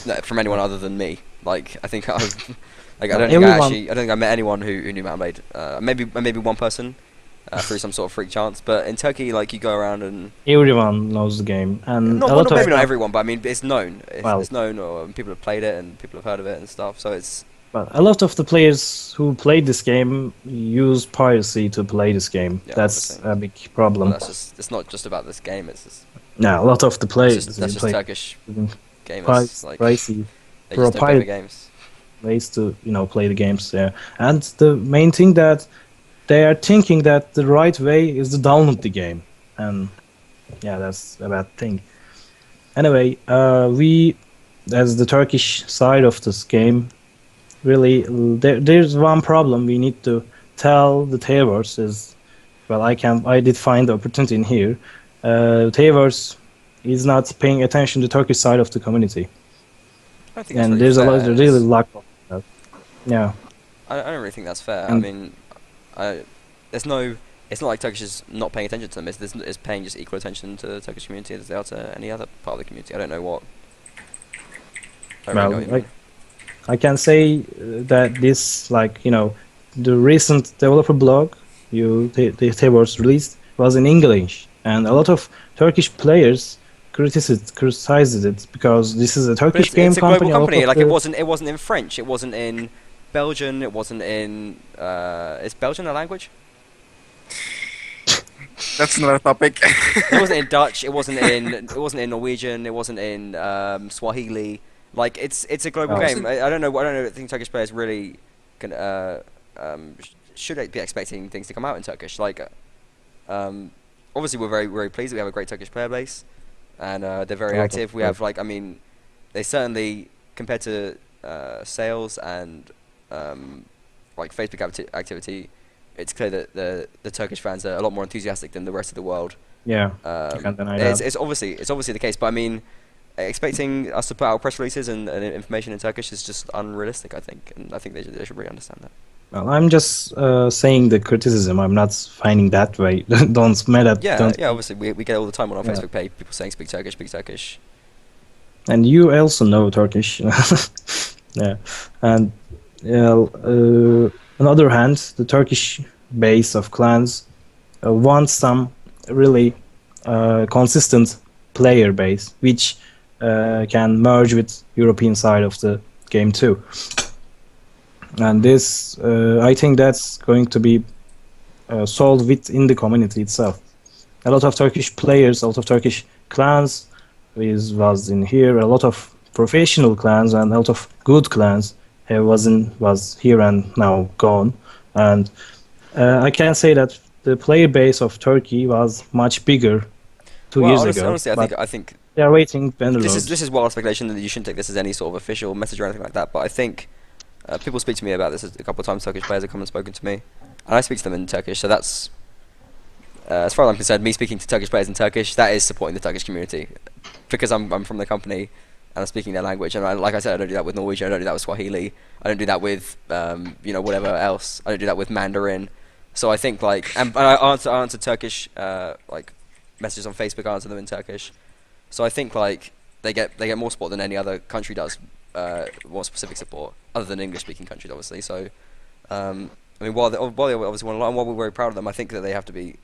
No, from anyone other than me. Like I think I've like I don't think I met anyone who knew Mount&Blade. Maybe one person through some sort of freak chance. But in Turkey, like you go around and Everyone knows the game, and maybe not everyone, but I mean it's known. Well, It's known, or people have played it and people have heard of it and stuff. So it's but a lot of the players who played this game use piracy to play this game. Yeah, that's obviously. a big problem. Well, it's not just about this game. It's just Yeah, a lot of the players that's just play Turkish gamers. Like pricey they for a just don't play the pirate games. ways to play the games. Yeah, and the main thing that they are thinking that the right way is to download the game, and yeah, that's a bad thing. Anyway, we, as the Turkish side of this game, really there's one problem we need to tell the Tavers is, well, I did find the opportunity in here. Tavers is not paying attention to the Turkish side of the community, I don't think and that's there's really a lot fair. really lack of that. Yeah, I don't really think that's fair. I And- mean, it's not like Turkish is not paying attention to them. It's paying just equal attention to the Turkish community as they are to any other part of the community. I don't know what. I don't really know what you mean. I can say that this, like, the recent developer blog the Tavers released was in English, and a lot of Turkish players criticized it because this is a But Turkish game it's a company. global company. Like it it wasn't in French. It wasn't in Belgian. It wasn't in. Is Belgian a language? That's another topic. It wasn't in Dutch. It wasn't in Norwegian. It wasn't in Swahili. Like it's a global Oh. game. I don't know. I think Turkish players really can should be expecting things to come out in Turkish. Like obviously we're very pleased that we have a great Turkish player base, and they're very A lot of active. We have like they certainly compared to sales and like Facebook activity. It's clear that the Turkish fans are a lot more enthusiastic than the rest of the world. Yeah, you can't deny that. It's obviously the case, but I mean, expecting us to put out press releases and information in Turkish is just unrealistic, I think, and I think they should really understand that. Well, I'm just saying the criticism. I'm not finding that way. Don't mad at. Yeah, don't, yeah. Obviously, we get all the time on our Yeah. Facebook page people saying speak Turkish. And you also know Turkish. Yeah, and on the other hand, the Turkish base of clans wants some really consistent player base, which can merge with European side of the game too. And this, I think that's going to be solved within the community itself. A lot of Turkish players, a lot of Turkish clans was in here. A lot of professional clans and a lot of good clans was here and now gone. And I can say that the player base of Turkey was much bigger 2 years ago. Honestly, but I think they are waiting Bannerlord. this is wild speculation, and you shouldn't take this as any sort of official message or anything like that. But I think people speak to me about this a couple of times. Turkish players have come and spoken to me, and I speak to them in Turkish. So that's, as far as I'm concerned, me speaking to Turkish players in Turkish, that is supporting the Turkish community, because I'm from the company and I'm speaking their language. And like I said, I don't do that with Norwegian. I don't do that with Swahili. I don't do that with whatever else. I don't do that with Mandarin. So I think and I answer Turkish like messages on Facebook. I answer them in Turkish. So I think they get more support than any other country does, more specific support other than English-speaking countries, obviously. So I mean, while they obviously want a lot, and while we're very proud of them, I think that they have to be.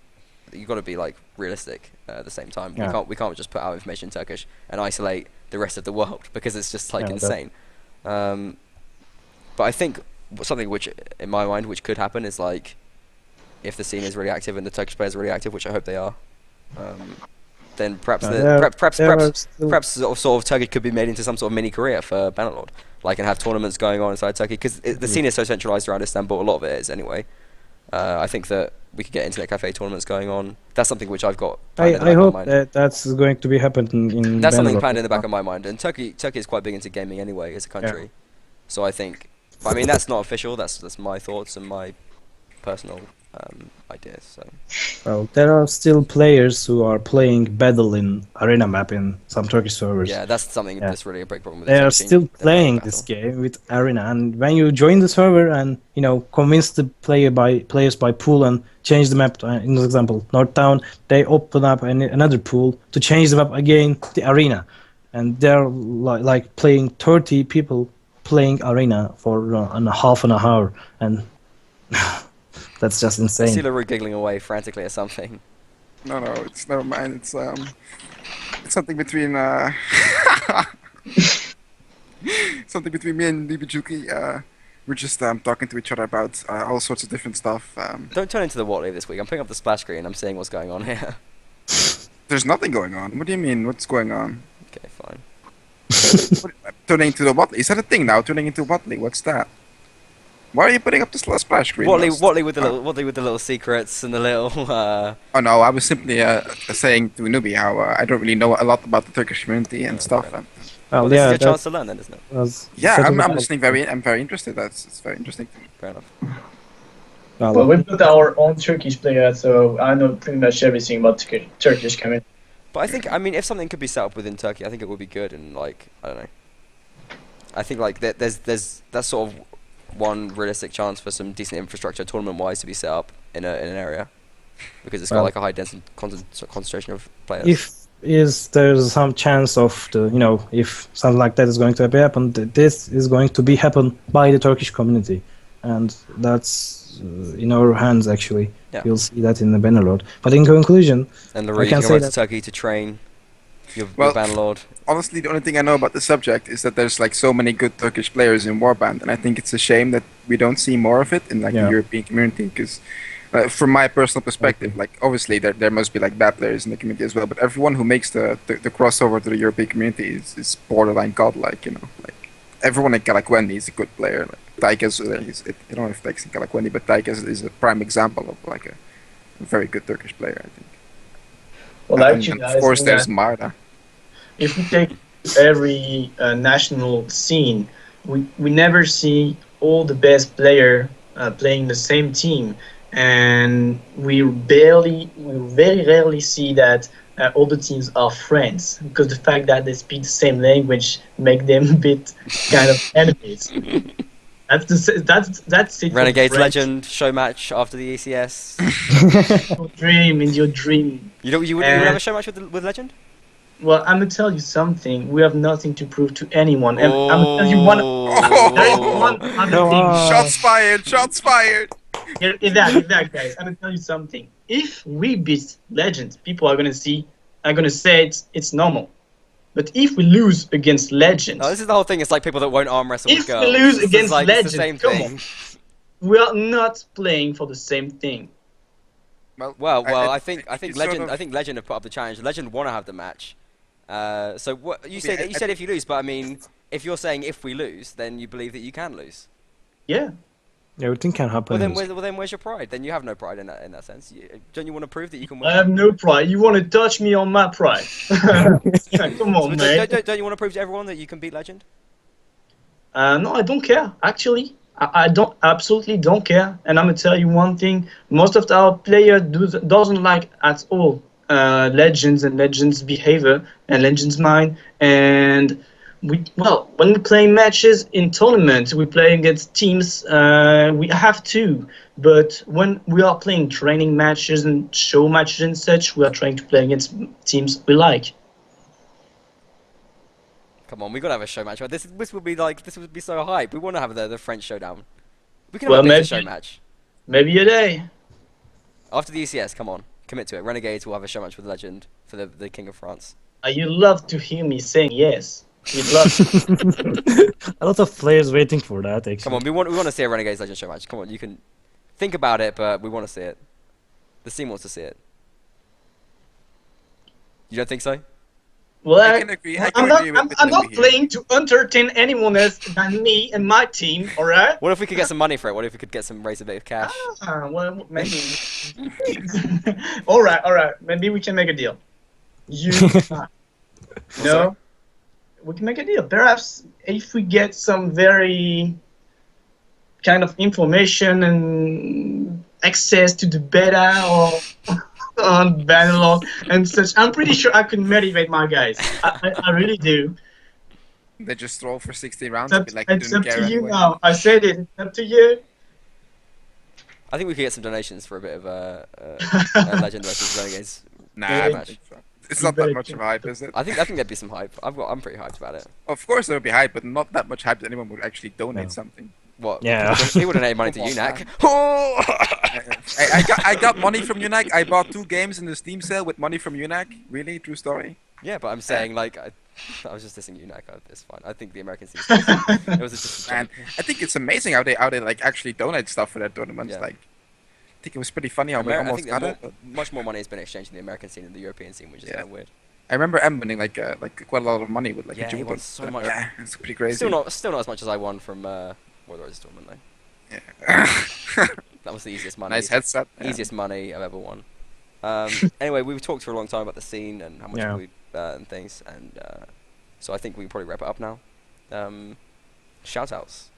You've got to be realistic at the same time. Yeah. We can't just put out information in Turkish and isolate the rest of the world, because it's just Yeah, insane. But I think something which, in my mind, which could happen is if the scene is really active and the Turkish players are really active, which I hope they are, then perhaps perhaps sort of Turkey could be made into some sort of mini Korea for Bannerlord, and have tournaments going on inside Turkey, because the scene is so centralized around Istanbul. A lot of it is anyway. I think that we could get internet cafe tournaments going on. That's something which I've got. I hope that's going to be happening in. That's something Bannerlord. planned in the back of my mind. And Turkey is quite big into gaming anyway as a country. So I think, I mean, that's not official. That's my thoughts and my personal ideas. So Well, there are still players who are playing Battle in Arena map in some Turkish servers. yeah, that's something Yeah. that's really a big problem with They this are machine. still They're playing playing this Battle. game with Arena, and when you join the server and convince the players by pool and change the map, in this example North Town, they open up another pool to change the map again, the Arena, and they're like playing 30 people playing Arena for half an hour, and that's just I see insane. LaRue giggling away frantically at something. No, it's never mind. It's something between something between me and Libijuki. We're just talking to each other about all sorts of different stuff. Don't turn into the Watley this week. I'm putting up the splash screen. I'm seeing what's going on here. There's nothing going on. What do you mean? What's going on? Okay, fine. Turning into the Watley. Is that a thing now? Turning into Watley. What's that? Why are you putting up this splash screen? Watley with the little secrets and the little. Oh no, I was simply saying to Nubi how I don't really know a lot about the Turkish community and stuff. Well, this yeah, is your that chance to learn, then, isn't it? was Yeah, sort I'm of- listening. I'm very interested. It's very interesting to me. Fair enough. Well, we put our own Turkish player, so I know pretty much everything about Turkish community. But I think, if something could be set up within Turkey, I think it would be good. And I don't know. I think there's that's sort of one realistic chance for some decent infrastructure, tournament-wise, to be set up in an area, because it's got Well, like a high density concentration of players. If there's some chance of if something like that is going to happen, this is going to be happen by the Turkish community, and that's in our hands actually. Yeah. You'll see that in the Bannerlord. But in conclusion, And I LaRue, you can can say go to that- Turkey to train your Well, Bannerlord. Honestly, the only thing I know about the subject is that there's like so many good Turkish players in Warband, and I think it's a shame that we don't see more of it in like Yeah. the European community. Because, from my personal perspective, like obviously there must be like bad players in the community as well, but everyone who makes the crossover to the European community is borderline godlike. Like everyone in Kalakwendi is a good player. Like Taikas, I don't know if Taikas in Kalakwendi, but Taikas is a prime example of like a very good Turkish player, I think. Well, And actually, of course, there's Marta. if we take every national scene, we never see all the best player playing the same team, and we very rarely see that all the teams are friends, because the fact that they speak the same language make them a bit kind of enemies. That's it. for Renegades friends. Legend show match after the ECS. In your dream. You wouldn't have a show match with Legend? Well, I'm gonna tell you something. We have nothing to prove to anyone. And I'm gonna tell you one. There is one other Go thing. on. Shots fired! Shots fired! Exactly, guys. I'm gonna tell you something. If we beat Legends, people are gonna say it's normal. But if we lose against Legends, No, this is the whole thing. It's like people that won't arm wrestle with if we girls. lose It's against like, Legends, it's the same come thing. on. We are not playing for the same thing. Well, I think it's Legend. sort of- I think Legend have put up the challenge. Legend want to have the match. So what you said? Yeah, You said if you lose, but I mean, if you're saying if we lose, then you believe that you can lose. Yeah. everything can happen. Well, then where's your pride? Then you have no pride in that sense. Don't you want to prove that you can win? I have no pride. You want to touch me on my pride? Come on, So man. don't you want to prove to everyone that you can beat Legend? No, I don't care. Actually, I don't absolutely don't care. And I'm gonna tell you one thing: most of our player doesn't like at all Legends and Legends behavior and Legends mind. And when we play matches in tournaments, we play against teams. We have to. But when we are playing training matches and show matches and such, we are trying to play against teams we like. Come on, we gotta have a show match. Right? This would be so hype. We want to have the French showdown. We can have Well, a bigger maybe- show match Maybe a day. after the ECS. Come on, commit to it. Renegades will have a show match with Legend for the King of France. You love to hear me saying yes. You'd love A lot of players waiting for that. Actually, Come on, we want to see a Renegades Legend show match. Come on, you can think about it, but we want to see it. The team wants to see it. You don't think so? Well, I can agree. I can agree with I'm not Louis here. playing to entertain anyone else than me and my team, alright? What if we could get some money for it? What if we could raise a bit of cash? Well, maybe. alright. Maybe we can make a deal. You, no, we can make a deal. Perhaps if we get some very kind of information access to the beta or on Bannerlog and such. I'm pretty sure I can motivate my guys. I really do. They just throw for 60 rounds and be like, you It's didn't up care to you anyway. now. I said it. It's up to you. I think we could get some donations for a bit of a Legend versus Renegades. Nah, Yeah, I don't think so. It's not that much of a hype, is it? I think there'd be some hype. I'm pretty hyped about it. Of course there would be hype, but not that much hype that anyone would actually donate No. something. What? Yeah. People donate money to Come on, UNAC. I got money from UNAC. I bought 2 games in the Steam sale with money from UNAC. Really? True story? Yeah, but I'm saying like I was just dissing UNAC. It's fine. I think the American scene. It was just Man, I think it's amazing how they like actually donate stuff for their tournaments. Yeah. Like, I think it was pretty funny how we I almost think got that it. much more money has been exchanged in the American scene than the European scene, which is Yeah. kind of weird. I remember M winning like quite a lot of money with like Yeah, a he Jupiter. won so much. Yeah, it's pretty crazy. Still not as much as I won from War of the Roses tournament though. Yeah. That was the easiest money. Nice headset. Yeah. Easiest money I've ever won. Anyway, we've talked for a long time about the scene and how much Yeah. we and things, and so I think we can probably wrap it up now. Shout outs.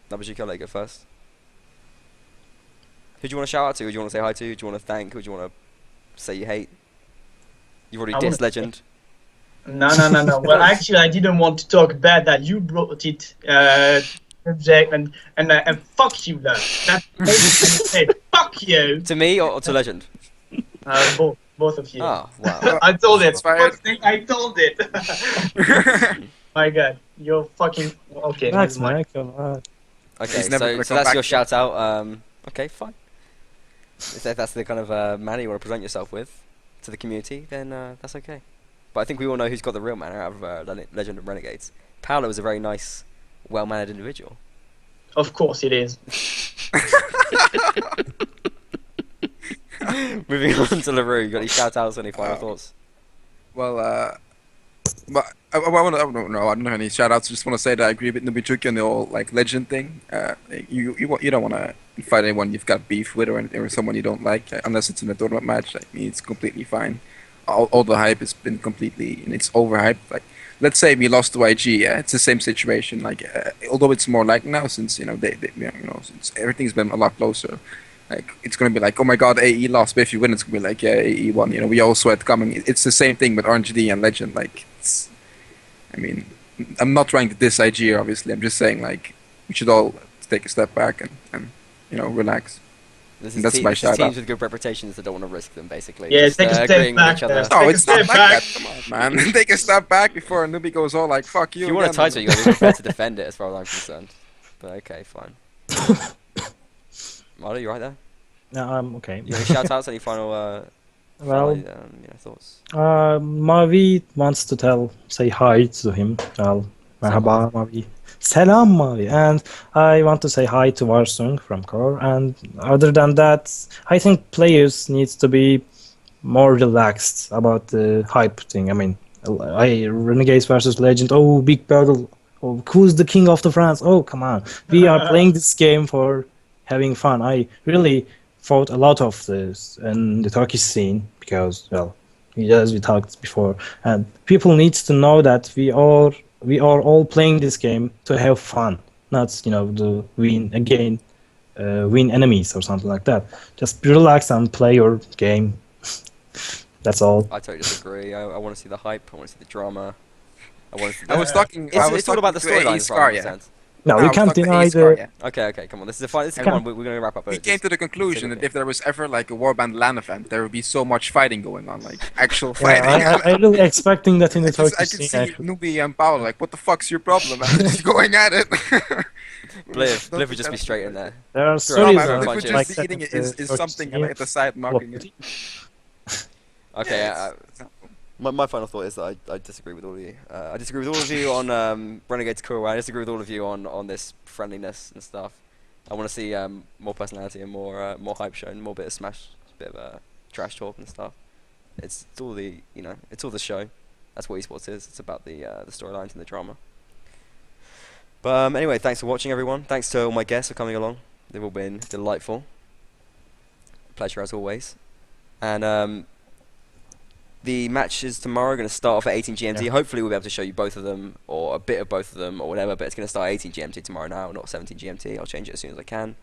Nabajika, let you go first. Who do you want to shout out to? Who do you want to say hi to? Who do you want to thank? Who do you want to say you hate? You've already I dissed wanna- Legend. No. Well, actually, I didn't want to talk bad that you brought it subject and fuck you, though. That's basically it. Fuck you. To me or to Legend? Both of you. Oh, wow. I told it. It's fired. First thing I told it. My God, you're fucking okay. Relax, never mind. man. Come on. Okay, He's never gonna so come that's back your to shout out. Okay, fine. If that's the kind of manner you want to present yourself with to the community, then that's okay. But I think we all know who's got the real manner out of Legend of Renegades. Paolo is a very nice, well-mannered individual. Of course it is. Moving on to LaRue, you got any shout outs, any final thoughts? Well, but I don't have any shout outs. I just want to say that I agree with Nubichuki on the whole like Legend thing. You don't want to fight anyone you've got beef with or anything, or someone you don't like, unless it's in a tournament match. I mean, it's completely fine. All the hype has been completely, and it's overhyped. Like, let's say we lost to IG, yeah, it's the same situation. Like, although it's more like now since since everything's been a lot closer. Like, it's gonna be like, oh my god, AE lost, but if you win, it's gonna be like, yeah, AE won. You know, we all saw it coming. It's the same thing with RNGD and Legend. Like, I mean, I'm not trying to diss IG, obviously. I'm just saying, like, we should all take a step back and relax. This That's my this is shout teams out. with good reputations that don't want to risk them, basically. Yeah, Just, take a step agreeing with back each other. there. No, Take a it's not step like back. that. Come on, man. Take a step back before a newbie goes all like, fuck you. If you want a again. title, you got to be prepared to defend it, as far as I'm concerned. But okay, fine. Marlo, you right there? No, I'm okay. You have any shout outs? Any final Well, thoughts? Mavi wants to say hi to him. Well, merhaba Mavi. Selam Mavi. And I want to say hi to Varsung from Core. And other than that, I think players needs to be more relaxed about the hype thing. I mean, Renegades versus Legend. Oh, big battle. Oh, who's the king of the France? Oh, come on. We are playing this game for having fun. I really fought a lot of this in the Turkish scene because, well, as we talked before, and people need to know that we are all playing this game to have fun, not to win again, win enemies or something like that. Just relax and play your game. That's all. I totally disagree. I want to see the hype. I want to see the drama. I want to see I was talking. It's all about the storylines, Scar, rather than yeah. sense. No, I we was can't talking to deny Scar, the. yeah. Okay, come on. This is a Come fun. on. We're going to wrap up. He came to the conclusion that if there was ever like a Warband LAN event, there would be so much fighting going on, like actual fighting. I really expecting that in the I Turkish could scene. see Actually. Nubi and Paolo like, what the fuck's your problem? Man? Just going at it. Bliv would just be straight in there. There are No, stories man, Sorry, if punch we're it. like just that eating in it the is Turkish something scene. at the side mocking it. Okay. Yeah, My final thought is that I disagree with all of you. I disagree with all of you on Renegades Cool. I disagree with all of you on this friendliness and stuff. I want to see more personality and more hype shown, more bit of smash, bit of trash talk and stuff. It's all it's all the show. That's what esports is. It's about the storylines and the drama. But anyway, thanks for watching, everyone. Thanks to all my guests for coming along. They've all been delightful. Pleasure as always. And the matches tomorrow are going to start off at 18 GMT. Yeah. Hopefully we'll be able to show you both of them, or a bit of both of them, or whatever, but it's going to start 18 GMT tomorrow now, not 17 GMT. I'll change it as soon as I can.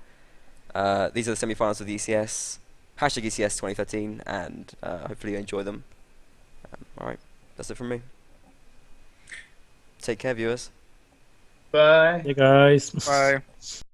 These are the semi-finals of the ECS. Hashtag ECS 2013, and hopefully you enjoy them. Alright, that's it from me. Take care, viewers. Bye. Hey guys. Bye.